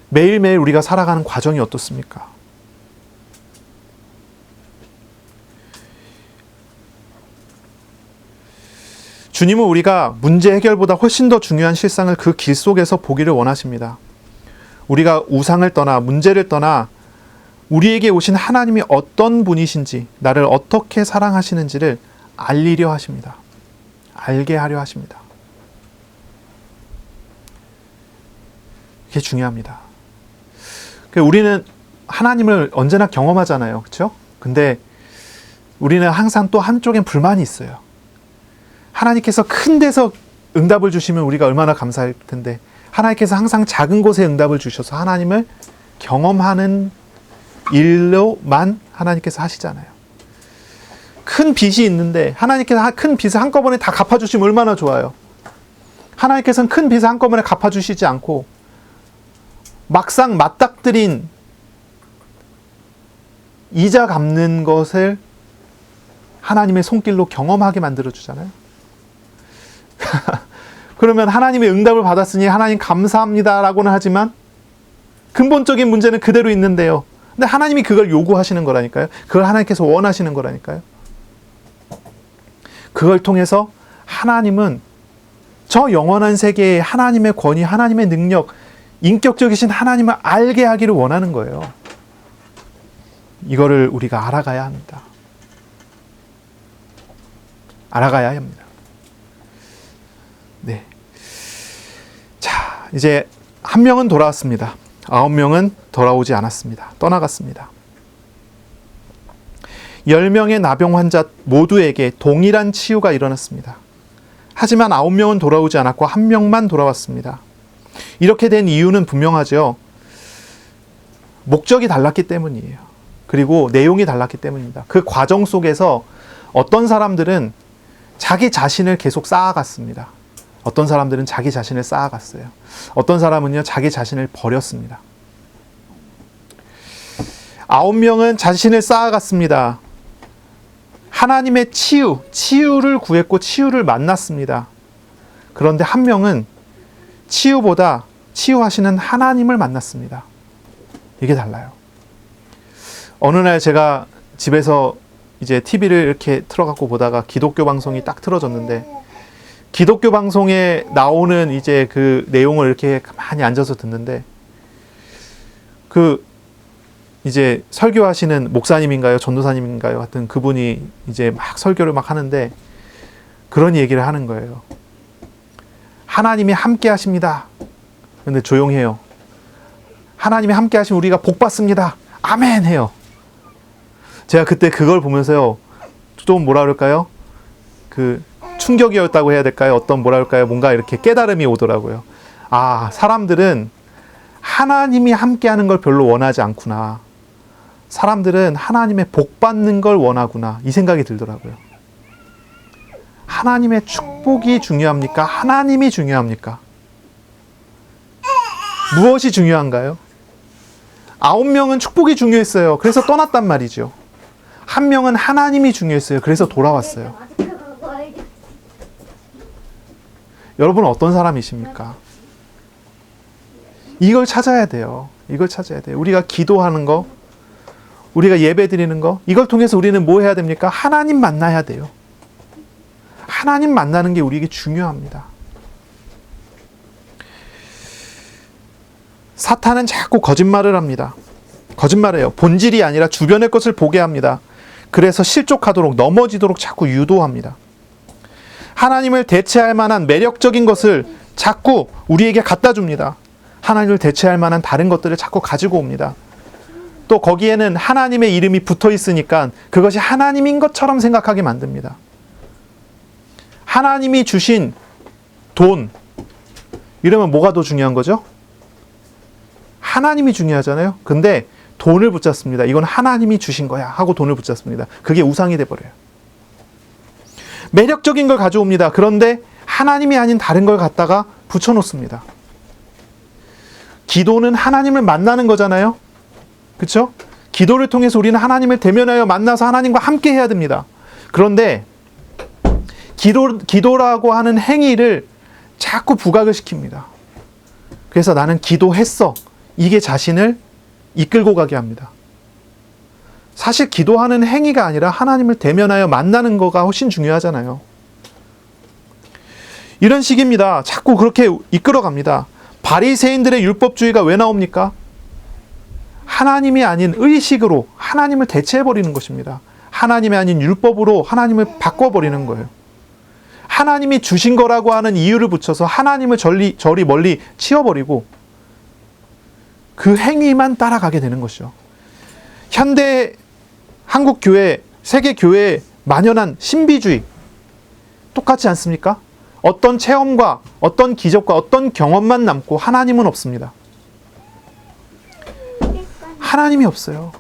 S1: 매일매일 우리가 살아가는 과정이 어떻습니까? 주님은 우리가 문제 해결보다 훨씬 더 중요한 실상을 그 길 속에서 보기를 원하십니다. 우리가 우상을 떠나, 문제를 떠나 우리에게 오신 하나님이 어떤 분이신지, 나를 어떻게 사랑하시는지를 알리려 하십니다. 알게 하려 하십니다. 이게 중요합니다. 우리는 하나님을 언제나 경험하잖아요. 그렇죠? 근데 우리는 항상 또 한쪽엔 불만이 있어요. 하나님께서 큰 데서 응답을 주시면 우리가 얼마나 감사할 텐데, 하나님께서 항상 작은 곳에 응답을 주셔서 하나님을 경험하는 일로만 하나님께서 하시잖아요. 큰 빚이 있는데 하나님께서 큰 빚을 한꺼번에 다 갚아주시면 얼마나 좋아요. 하나님께서는 큰 빚을 한꺼번에 갚아주시지 않고 막상 맞닥뜨린 이자 갚는 것을 하나님의 손길로 경험하게 만들어주잖아요. 그러면 하나님의 응답을 받았으니 하나님 감사합니다라고는 하지만 근본적인 문제는 그대로 있는데요. 근데 하나님이 그걸 요구하시는 거라니까요. 그걸 하나님께서 원하시는 거라니까요. 그걸 통해서 하나님은 저 영원한 세계에 하나님의 권위, 하나님의 능력, 인격적이신 하나님을 알게 하기를 원하는 거예요. 이거를 우리가 알아가야 합니다. 알아가야 합니다. 네. 자, 이제 한 명은 돌아왔습니다. 9명은 돌아오지 않았습니다. 떠나갔습니다. 10명의 나병 환자 모두에게 동일한 치유가 일어났습니다. 하지만 9명은 돌아오지 않았고 1명만 돌아왔습니다. 이렇게 된 이유는 분명하죠. 목적이 달랐기 때문이에요. 그리고 내용이 달랐기 때문입니다. 그 과정 속에서 어떤 사람들은 자기 자신을 계속 쌓아갔습니다. 어떤 사람들은 자기 자신을 쌓아갔어요. 어떤 사람은요, 자기 자신을 버렸습니다. 9명은 자신을 쌓아갔습니다. 하나님의 치유를 구했고 치유를 만났습니다. 그런데 1명은 치유보다 치유하시는 하나님을 만났습니다. 이게 달라요. 어느 날 제가 집에서 이제 TV를 이렇게 틀어갖고 보다가 기독교 방송이 딱 틀어졌는데, 기독교 방송에 나오는 이제 그 내용을 이렇게 가만히 앉아서 듣는데, 그 이제 설교하시는 목사님인가요? 전도사님인가요? 하여튼 그분이 이제 막 설교를 막 하는데 그런 얘기를 하는 거예요. 하나님이 함께 하십니다. 근데 조용해요. 하나님이 함께 하시면 우리가 복 받습니다. 아멘 해요. 제가 그때 그걸 보면서요, 좀 뭐라 그럴까요? 그 충격이었다고 해야 될까요? 어떤 뭐라 그럴까요? 뭔가 이렇게 깨달음이 오더라고요. 아, 사람들은 하나님이 함께하는 걸 별로 원하지 않구나. 사람들은 하나님의 복 받는 걸 원하구나. 이 생각이 들더라고요. 하나님의 축복이 중요합니까? 하나님이 중요합니까? 무엇이 중요한가요? 9명은 축복이 중요했어요. 그래서 떠났단 말이죠. 한 명은 하나님이 중요했어요. 그래서 돌아왔어요. 여러분은 어떤 사람이십니까? 이걸 찾아야 돼요. 이걸 찾아야 돼요. 우리가 기도하는 거, 우리가 예배 드리는 거, 이걸 통해서 우리는 뭐 해야 됩니까? 하나님 만나야 돼요. 하나님 만나는 게 우리에게 중요합니다. 사탄은 자꾸 거짓말을 합니다. 거짓말해요. 본질이 아니라 주변의 것을 보게 합니다. 그래서 실족하도록, 넘어지도록 자꾸 유도합니다. 하나님을 대체할 만한 매력적인 것을 자꾸 우리에게 갖다 줍니다. 하나님을 대체할 만한 다른 것들을 자꾸 가지고 옵니다. 또 거기에는 하나님의 이름이 붙어 있으니까 그것이 하나님인 것처럼 생각하게 만듭니다. 하나님이 주신 돈, 이러면 뭐가 더 중요한 거죠? 하나님이 중요하잖아요. 근데 돈을 붙잡습니다. 이건 하나님이 주신 거야 하고 돈을 붙잡습니다. 그게 우상이 돼버려요. 매력적인 걸 가져옵니다. 그런데 하나님이 아닌 다른 걸 갖다가 붙여놓습니다. 기도는 하나님을 만나는 거잖아요. 그렇죠? 기도를 통해서 우리는 하나님을 대면하여 만나서 하나님과 함께 해야 됩니다. 그런데 기도라고 하는 행위를 자꾸 부각을 시킵니다. 그래서 나는 기도했어. 이게 자신을 이끌고 가게 합니다. 사실 기도하는 행위가 아니라 하나님을 대면하여 만나는 거가 훨씬 중요하잖아요. 이런 식입니다. 자꾸 그렇게 이끌어갑니다. 바리새인들의 율법주의가 왜 나옵니까? 하나님이 아닌 의식으로 하나님을 대체해버리는 것입니다. 하나님이 아닌 율법으로 하나님을 바꿔버리는 거예요. 하나님이 주신 거라고 하는 이유를 붙여서 하나님을 저리 멀리 치워버리고 그 행위만 따라가게 되는 것이죠. 현대 한국 교회, 세계 교회에 만연한 신비주의 똑같지 않습니까? 어떤 체험과 어떤 기적과 어떤 경험만 남고 하나님은 없습니다. 하나님이 없어요.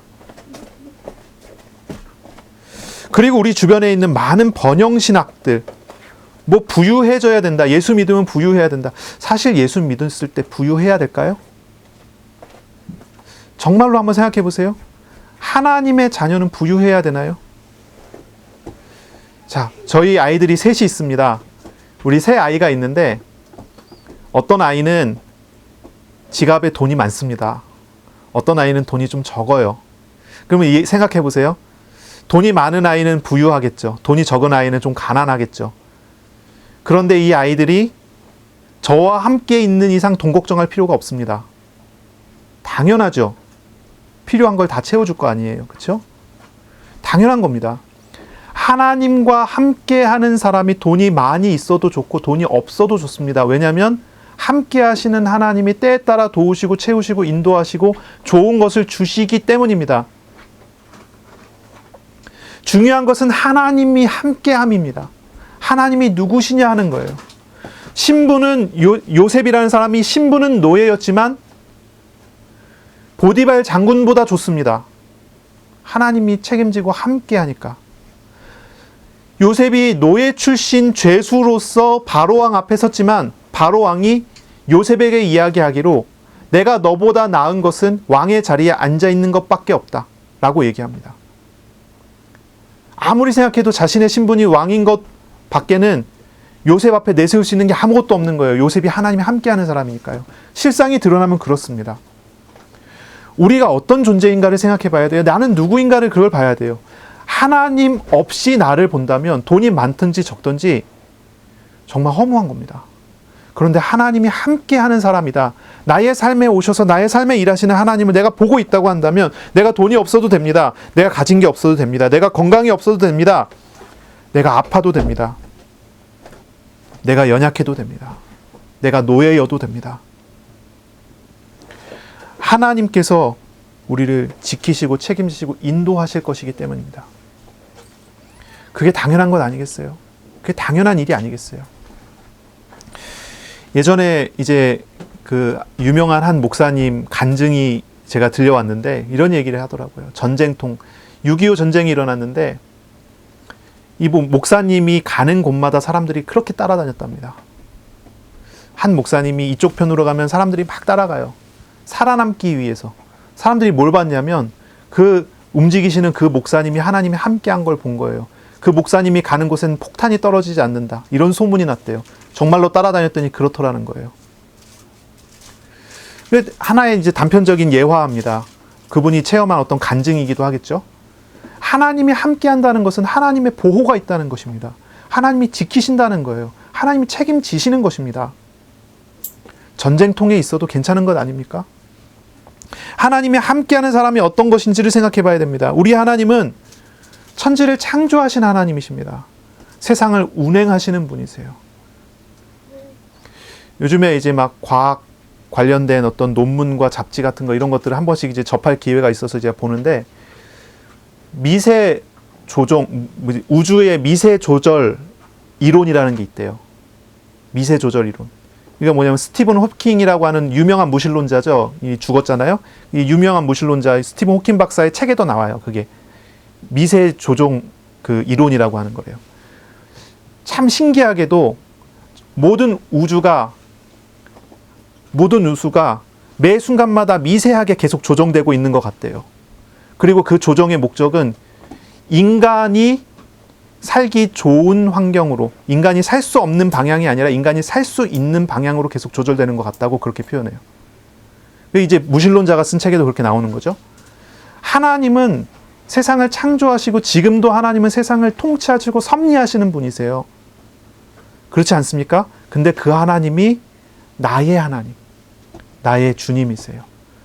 S1: 그리고 우리 주변에 있는 많은 번영신학들, 뭐 부유해져야 된다. 예수 믿으면 부유해야 된다. 사실 예수 믿었을 때 부유해야 될까요? 정말로 한번 생각해 보세요. 하나님의 자녀는 부유해야 되나요? 자, 저희 아이들이 셋이 있습니다. 우리 세 아이가 있는데 어떤 아이는 지갑에 돈이 많습니다. 어떤 아이는 돈이 좀 적어요. 그러면 생각해 보세요. 돈이 많은 아이는 부유하겠죠. 돈이 적은 아이는 좀 가난하겠죠. 그런데 이 아이들이 저와 함께 있는 이상 돈 걱정할 필요가 없습니다. 당연하죠. 필요한 걸 다 채워줄 거 아니에요. 그렇죠? 당연한 겁니다. 하나님과 함께 하는 사람이 돈이 많이 있어도 좋고 돈이 없어도 좋습니다. 왜냐하면 함께 하시는 하나님이 때에 따라 도우시고 채우시고 인도하시고 좋은 것을 주시기 때문입니다. 중요한 것은 하나님이 함께함입니다. 하나님이 누구시냐 하는 거예요. 신부는 요셉이라는 사람이 신부는 노예였지만 보디발 장군보다 좋습니다. 하나님이 책임지고 함께하니까. 요셉이 노예 출신 죄수로서 바로왕 앞에 섰지만 바로왕이 요셉에게 이야기하기로 내가 너보다 나은 것은 왕의 자리에 앉아있는 것밖에 없다 라고 얘기합니다. 아무리 생각해도 자신의 신분이 왕인 것 밖에는 요셉 앞에 내세울 수 있는 게 아무것도 없는 거예요. 요셉이 하나님이 함께하는 사람이니까요. 실상이 드러나면 그렇습니다. 우리가 어떤 존재인가를 생각해 봐야 돼요. 나는 누구인가를 그걸 봐야 돼요. 하나님 없이 나를 본다면 돈이 많든지 적든지 정말 허무한 겁니다. 그런데 하나님이 함께하는 사람이다. 나의 삶에 오셔서 나의 삶에 일하시는 하나님을 내가 보고 있다고 한다면 내가 돈이 없어도 됩니다. 내가 가진 게 없어도 됩니다. 내가 건강이 없어도 됩니다. 내가 아파도 됩니다. 내가 연약해도 됩니다. 내가 노예여도 됩니다. 하나님께서 우리를 지키시고 책임지시고 인도하실 것이기 때문입니다. 그게 당연한 것 아니겠어요? 그게 당연한 일이 아니겠어요? 예전에 이제 그 유명한 한 목사님 간증이 제가 들려왔는데 이런 얘기를 하더라고요. 전쟁통 6.25 전쟁이 일어났는데 이 목사님이 가는 곳마다 사람들이 그렇게 따라다녔답니다. 한 목사님이 이쪽 편으로 가면 사람들이 막 따라가요. 살아남기 위해서. 사람들이 뭘 봤냐면 그 움직이시는 그 목사님이 하나님이 함께한 걸 본 거예요. 그 목사님이 가는 곳엔 폭탄이 떨어지지 않는다. 이런 소문이 났대요. 정말로 따라다녔더니 그렇더라는 거예요. 하나의 이제 단편적인 예화입니다. 그분이 체험한 어떤 간증이기도 하겠죠. 하나님이 함께한다는 것은 하나님의 보호가 있다는 것입니다. 하나님이 지키신다는 거예요. 하나님이 책임지시는 것입니다. 전쟁통에 있어도 괜찮은 것 아닙니까? 하나님이 함께하는 사람이 어떤 것인지를 생각해 봐야 됩니다. 우리 하나님은 천지를 창조하신 하나님이십니다. 세상을 운행하시는 분이세요. 요즘에 이제 막 과학 관련된 어떤 논문과 잡지 같은 거 이런 것들을 한 번씩 이제 접할 기회가 있어서 제가 보는데 미세 조정, 우주의 미세 조절 이론이라는 게 있대요. 미세 조절 이론. 이게 뭐냐면 스티븐 호킹이라고 하는 유명한 무신론자죠. 죽었잖아요. 이 유명한 무신론자 스티븐 호킹 박사의 책에도 나와요. 그게 미세 조종 그 이론이라고 하는 거예요. 참 신기하게도 모든 우주가 매 순간마다 미세하게 계속 조정되고 있는 것 같대요. 그리고 그 조정의 목적은 인간이 살기 좋은 환경으로, 인간이 살 수 없는 방향이 아니라 인간이 살 수 있는 방향으로 계속 조절되는 것 같다고 그렇게 표현해요. 이제 무신론자가 쓴 책에도 그렇게 나오는 거죠. 하나님은 세상을 창조하시고 지금도 하나님은 세상을 통치하시고 섭리하시는 분이세요. 그렇지 않습니까? 근데 그 하나님이 나의 하나님, 나의 주님이세요.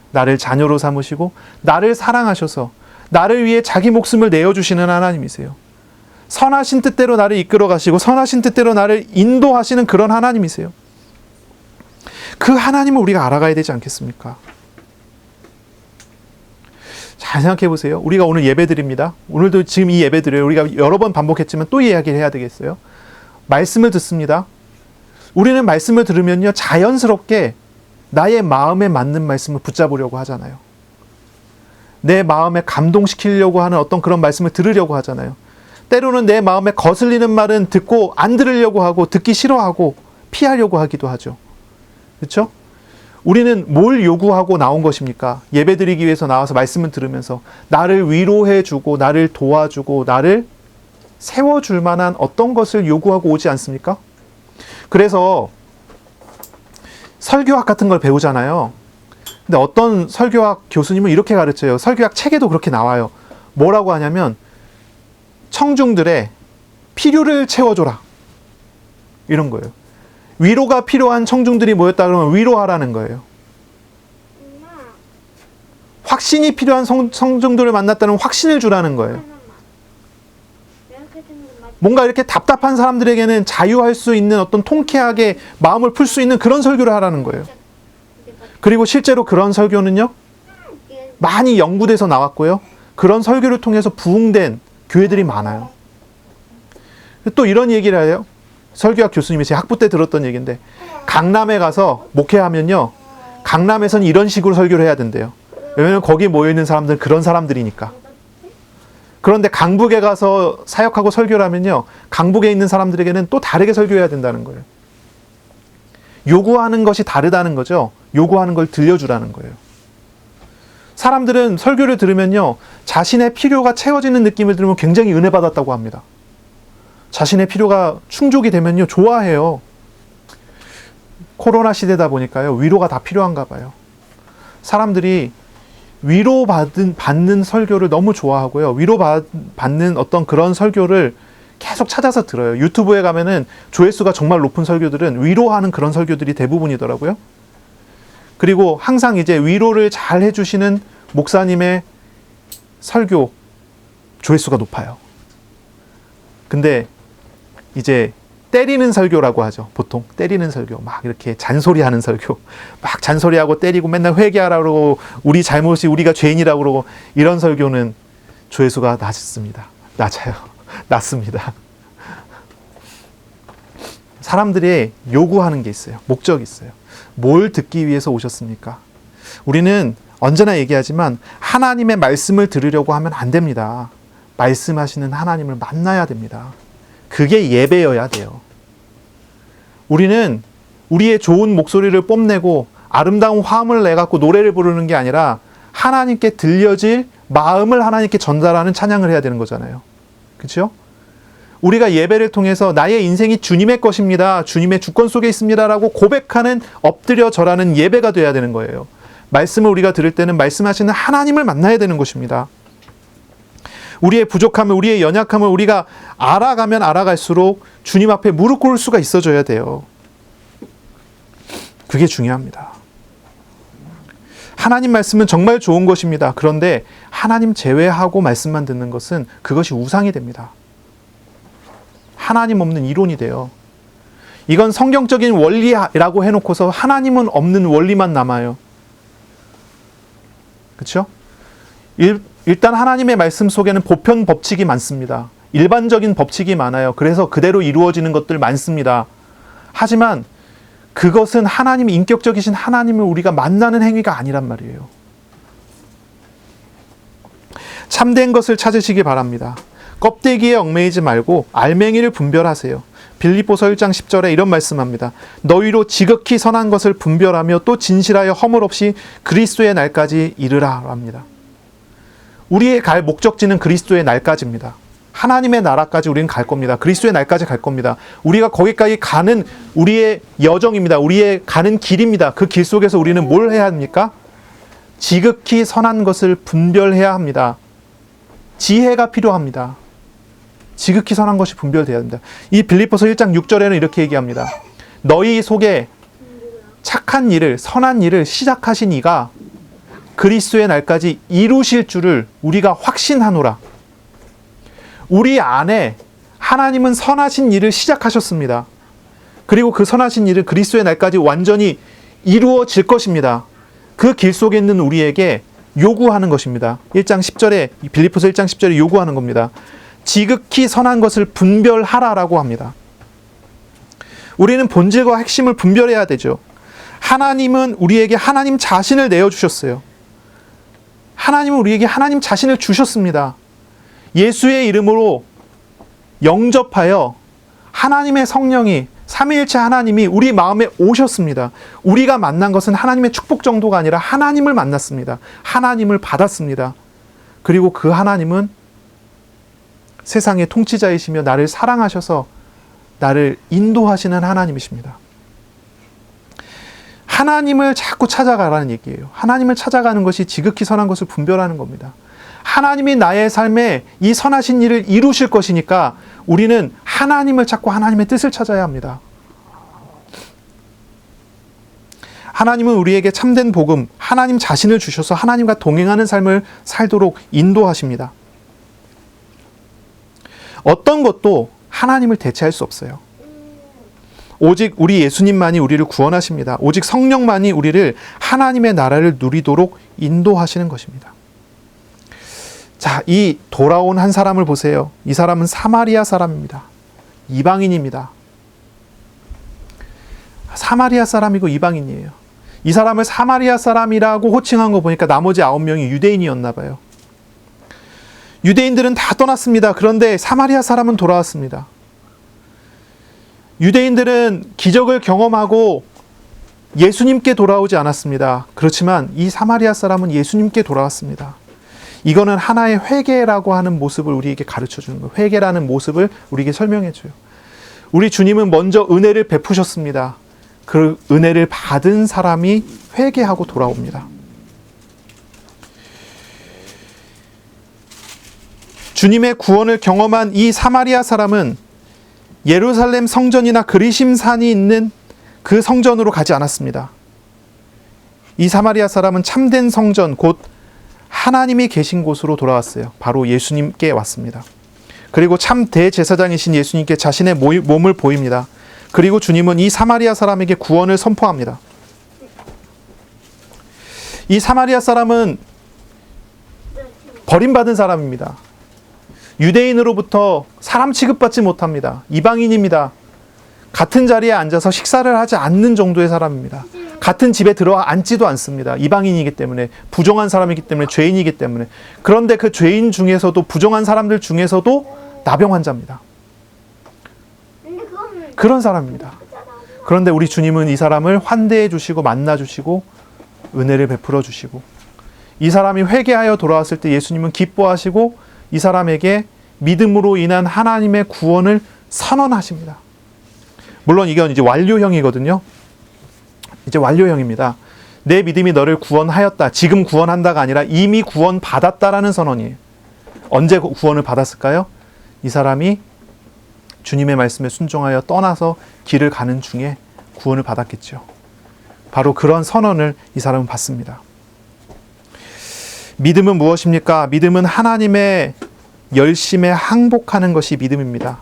S1: 나를 자녀로 삼으시고 나를 사랑하셔서 나를 위해 자기 목숨을 내어주시는 하나님이세요. 선하신 뜻대로 나를 이끌어 가시고 선하신 뜻대로 나를 인도하시는 그런 하나님이세요. 그 하나님을 우리가 알아가야 되지 않겠습니까? 잘 생각해 보세요. 우리가 오늘 예배 드립니다. 오늘도 지금 이 예배 드려요. 우리가 여러 번 반복했지만 또 이야기를 해야 되겠어요. 말씀을 듣습니다. 우리는 말씀을 들으면요, 자연스럽게 나의 마음에 맞는 말씀을 붙잡으려고 하잖아요. 내 마음에 감동시키려고 하는 어떤 그런 말씀을 들으려고 하잖아요. 때로는 내 마음에 거슬리는 말은 듣고 안 들으려고 하고 듣기 싫어하고 피하려고 하기도 하죠. 그렇죠? 우리는 뭘 요구하고 나온 것입니까? 예배드리기 위해서 나와서 말씀을 들으면서 나를 위로해주고 나를 도와주고 나를 세워줄 만한 어떤 것을 요구하고 오지 않습니까? 그래서 설교학 같은 걸 배우잖아요. 근데 어떤 설교학 교수님은 이렇게 가르쳐요. 설교학 책에도 그렇게 나와요. 뭐라고 하냐면 청중들의 필요를 채워줘라. 이런 거예요. 위로가 필요한 청중들이 모였다 그러면 위로하라는 거예요. 확신이 필요한 청중들을 만났다는 확신을 주라는 거예요. 뭔가 이렇게 답답한 사람들에게는 자유할 수 있는 어떤 통쾌하게 마음을 풀 수 있는 그런 설교를 하라는 거예요. 그리고 실제로 그런 설교는요, 많이 연구돼서 나왔고요. 그런 설교를 통해서 부흥된 교회들이 많아요. 또 이런 얘기를 해요. 설교학 교수님이 제 학부 때 들었던 얘기인데, 강남에 가서 목회하면요, 강남에서는 이런 식으로 설교를 해야 된대요. 왜냐면 거기 모여있는 사람들은 그런 사람들이니까. 그런데 강북에 가서 사역하고 설교를 하면요, 강북에 있는 사람들에게는 또 다르게 설교해야 된다는 거예요. 요구하는 것이 다르다는 거죠. 요구하는 걸 들려주라는 거예요. 사람들은 설교를 들으면요, 자신의 필요가 채워지는 느낌을 들으면 굉장히 은혜 받았다고 합니다. 자신의 필요가 충족이 되면요, 좋아해요. 코로나 시대다 보니까요, 위로가 다 필요한가 봐요. 사람들이 위로받는 설교를 너무 좋아하고요. 위로받는 어떤 그런 설교를 계속 찾아서 들어요. 유튜브에 가면은 조회수가 정말 높은 설교들은 위로하는 그런 설교들이 대부분이더라고요. 그리고 항상 이제 위로를 잘 해주시는 목사님의 설교 조회수가 높아요. 근데 이제 때리는 설교라고 하죠. 보통 때리는 설교, 막 이렇게 잔소리하는 설교, 막 잔소리하고 때리고 맨날 회개하라고 그러고 우리 잘못이 우리가 죄인이라고 그러고 이런 설교는 조회수가 낮아요. 낮습니다. 사람들이 요구하는 게 있어요. 목적이 있어요. 뭘 듣기 위해서 오셨습니까? 우리는 언제나 얘기하지만 하나님의 말씀을 들으려고 하면 안 됩니다. 말씀하시는 하나님을 만나야 됩니다. 그게 예배여야 돼요. 우리는 우리의 좋은 목소리를 뽐내고 아름다운 화음을 내갖고 노래를 부르는 게 아니라 하나님께 들려질 마음을 하나님께 전달하는 찬양을 해야 되는 거잖아요. 그렇죠? 우리가 예배를 통해서 나의 인생이 주님의 것입니다. 주님의 주권 속에 있습니다라고 고백하는 엎드려 절하는 예배가 돼야 되는 거예요. 말씀을 우리가 들을 때는 말씀하시는 하나님을 만나야 되는 것입니다. 우리의 부족함을, 우리의 연약함을 우리가 알아가면 알아갈수록 주님 앞에 무릎 꿇을 수가 있어져야 돼요. 그게 중요합니다. 하나님 말씀은 정말 좋은 것입니다. 그런데 하나님 제외하고 말씀만 듣는 것은 그것이 우상이 됩니다. 하나님 없는 이론이 돼요. 이건 성경적인 원리라고 해놓고서 하나님은 없는 원리만 남아요. 그렇죠? 일단 하나님의 말씀 속에는 보편 법칙이 많습니다. 일반적인 법칙이 많아요. 그래서 그대로 이루어지는 것들 많습니다. 하지만 그것은 하나님, 인격적이신 하나님을 우리가 만나는 행위가 아니란 말이에요. 참된 것을 찾으시기 바랍니다. 껍데기에 얽매이지 말고 알맹이를 분별하세요. 빌립보서 1장 10절에 이런 말씀합니다. 너희로 지극히 선한 것을 분별하며 또 진실하여 허물 없이 그리스도의 날까지 이르라 합니다. 우리의 갈 목적지는 그리스도의 날까지입니다. 하나님의 나라까지 우리는 갈 겁니다. 그리스도의 날까지 갈 겁니다. 우리가 거기까지 가는 우리의 여정입니다. 우리의 가는 길입니다. 그 길 속에서 우리는 뭘 해야 합니까? 지극히 선한 것을 분별해야 합니다. 지혜가 필요합니다. 지극히 선한 것이 분별돼야 합니다. 이 빌립보서 1장 6절에는 이렇게 얘기합니다. 너희 속에 착한 일을, 선한 일을 시작하신 이가 그리스도의 날까지 이루실 줄을 우리가 확신하노라. 우리 안에 하나님은 선하신 일을 시작하셨습니다. 그리고 그 선하신 일을 그리스도의 날까지 완전히 이루어질 것입니다. 그 길 속에 있는 우리에게 요구하는 것입니다. 1장 10절에, 빌립보서 1장 10절에 요구하는 겁니다. 지극히 선한 것을 분별하라라고 합니다. 우리는 본질과 핵심을 분별해야 되죠. 하나님은 우리에게 하나님 자신을 내어주셨어요. 하나님은 우리에게 하나님 자신을 주셨습니다. 예수의 이름으로 영접하여 하나님의 성령이, 삼위일체 하나님이 우리 마음에 오셨습니다. 우리가 만난 것은 하나님의 축복 정도가 아니라 하나님을 만났습니다. 하나님을 받았습니다. 그리고 그 하나님은 세상의 통치자이시며 나를 사랑하셔서 나를 인도하시는 하나님이십니다. 하나님을 자꾸 찾아가라는 얘기예요. 하나님을 찾아가는 것이 지극히 선한 것을 분별하는 겁니다. 하나님이 나의 삶에 이 선하신 일을 이루실 것이니까 우리는 하나님을 찾고 하나님의 뜻을 찾아야 합니다. 하나님은 우리에게 참된 복음, 하나님 자신을 주셔서 하나님과 동행하는 삶을 살도록 인도하십니다. 어떤 것도 하나님을 대체할 수 없어요. 오직 우리 예수님만이 우리를 구원하십니다. 오직 성령만이 우리를 하나님의 나라를 누리도록 인도하시는 것입니다. 자, 이 돌아온 한 사람을 보세요. 이 사람은 사마리아 사람입니다. 이방인입니다. 사마리아 사람이고 이방인이에요. 이 사람을 사마리아 사람이라고 호칭한 거 보니까 나머지 9명이 유대인이었나 봐요. 유대인들은 다 떠났습니다. 그런데 사마리아 사람은 돌아왔습니다. 유대인들은 기적을 경험하고 예수님께 돌아오지 않았습니다. 그렇지만 이 사마리아 사람은 예수님께 돌아왔습니다. 이거는 하나의 회개라고 하는 모습을 우리에게 가르쳐 주는 거예요. 회개라는 모습을 우리에게 설명해 줘요. 우리 주님은 먼저 은혜를 베푸셨습니다. 그 은혜를 받은 사람이 회개하고 돌아옵니다. 주님의 구원을 경험한 이 사마리아 사람은 예루살렘 성전이나 그리심산이 있는 그 성전으로 가지 않았습니다. 이 사마리아 사람은 참된 성전, 곧 하나님이 계신 곳으로 돌아왔어요. 바로 예수님께 왔습니다. 그리고 참 대제사장이신 예수님께 자신의 몸을 보입니다. 그리고 주님은 이 사마리아 사람에게 구원을 선포합니다. 이 사마리아 사람은 버림받은 사람입니다. 유대인으로부터 사람 취급받지 못합니다. 이방인입니다. 같은 자리에 앉아서 식사를 하지 않는 정도의 사람입니다. 같은 집에 들어앉지도 않습니다. 이방인이기 때문에, 부정한 사람이기 때문에, 죄인이기 때문에. 그런데 그 죄인 중에서도, 부정한 사람들 중에서도 나병 환자입니다. 그런 사람입니다. 그런데 우리 주님은 이 사람을 환대해 주시고 만나 주시고 은혜를 베풀어 주시고, 이 사람이 회개하여 돌아왔을 때 예수님은 기뻐하시고 이 사람에게 믿음으로 인한 하나님의 구원을 선언하십니다. 물론 이건 이제 완료형이거든요. 이제 완료형입니다. 내 믿음이 너를 구원하였다. 지금 구원한다가 아니라 이미 구원받았다라는 선언이에요. 언제 구원을 받았을까요? 이 사람이 주님의 말씀에 순종하여 떠나서 길을 가는 중에 구원을 받았겠죠. 바로 그런 선언을 이 사람은 받습니다. 믿음은 무엇입니까? 믿음은 하나님의 열심에 항복하는 것이 믿음입니다.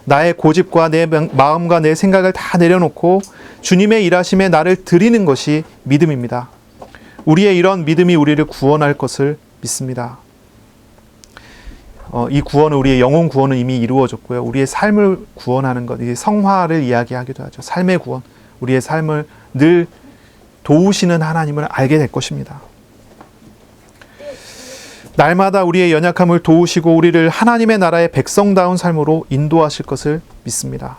S1: 나의 고집과 내 마음과 내 생각을 다 내려놓고 주님의 일하심에 나를 드리는 것이 믿음입니다. 우리의 이런 믿음이 우리를 구원할 것을 믿습니다. 이 구원은, 우리의 영혼 구원은 이미 이루어졌고요. 우리의 삶을 구원하는 것, 성화를 이야기하기도 하죠. 삶의 구원, 우리의 삶을 늘 도우시는 하나님을 알게 될 것입니다. 날마다 우리의 연약함을 도우시고 우리를 하나님의 나라의 백성다운 삶으로 인도하실 것을 믿습니다.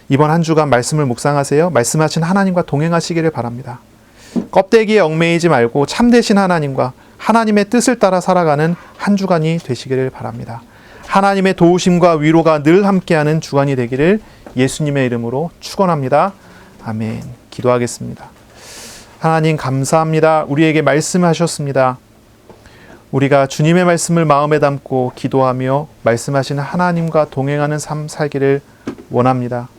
S1: 이번 한 주간 말씀을 묵상하세요. 말씀하신 하나님과 동행하시기를 바랍니다. 껍데기에 얽매이지 말고 참되신 하나님과 하나님의 뜻을 따라 살아가는 한 주간이 되시기를 바랍니다. 하나님의 도우심과 위로가 늘 함께하는 주간이 되기를 예수님의 이름으로 축원합니다. 아멘. 기도하겠습니다. 하나님 감사합니다. 우리에게 말씀하셨습니다. 우리가 주님의 말씀을 마음에 담고 기도하며 말씀하시는 하나님과 동행하는 삶 살기를 원합니다.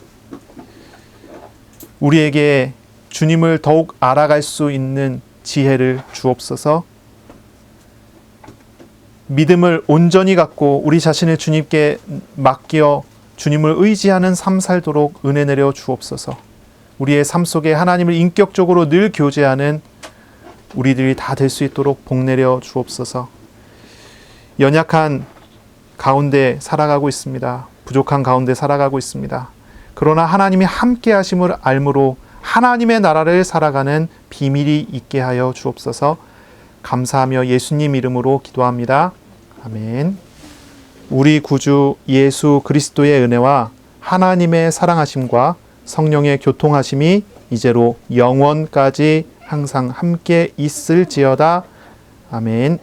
S1: 우리에게 주님을 더욱 알아갈 수 있는 지혜를 주옵소서. 믿음을 온전히 갖고 우리 자신을 주님께 맡겨 주님을 의지하는 삶 살도록 은혜 내려 주옵소서. 우리의 삶 속에 하나님을 인격적으로 늘 교제하는 우리들이 다 될 수 있도록 복 내려 주옵소서. 연약한 가운데 살아가고 있습니다. 부족한 가운데 살아가고 있습니다. 그러나 하나님이 함께 하심을 알므로 하나님의 나라를 살아가는 비밀이 있게 하여 주옵소서. 감사하며 예수님 이름으로 기도합니다. 아멘. 우리 구주 예수 그리스도의 은혜와 하나님의 사랑하심과 성령의 교통하심이 이제로 영원까지 항상 함께 있을지어다. 아멘.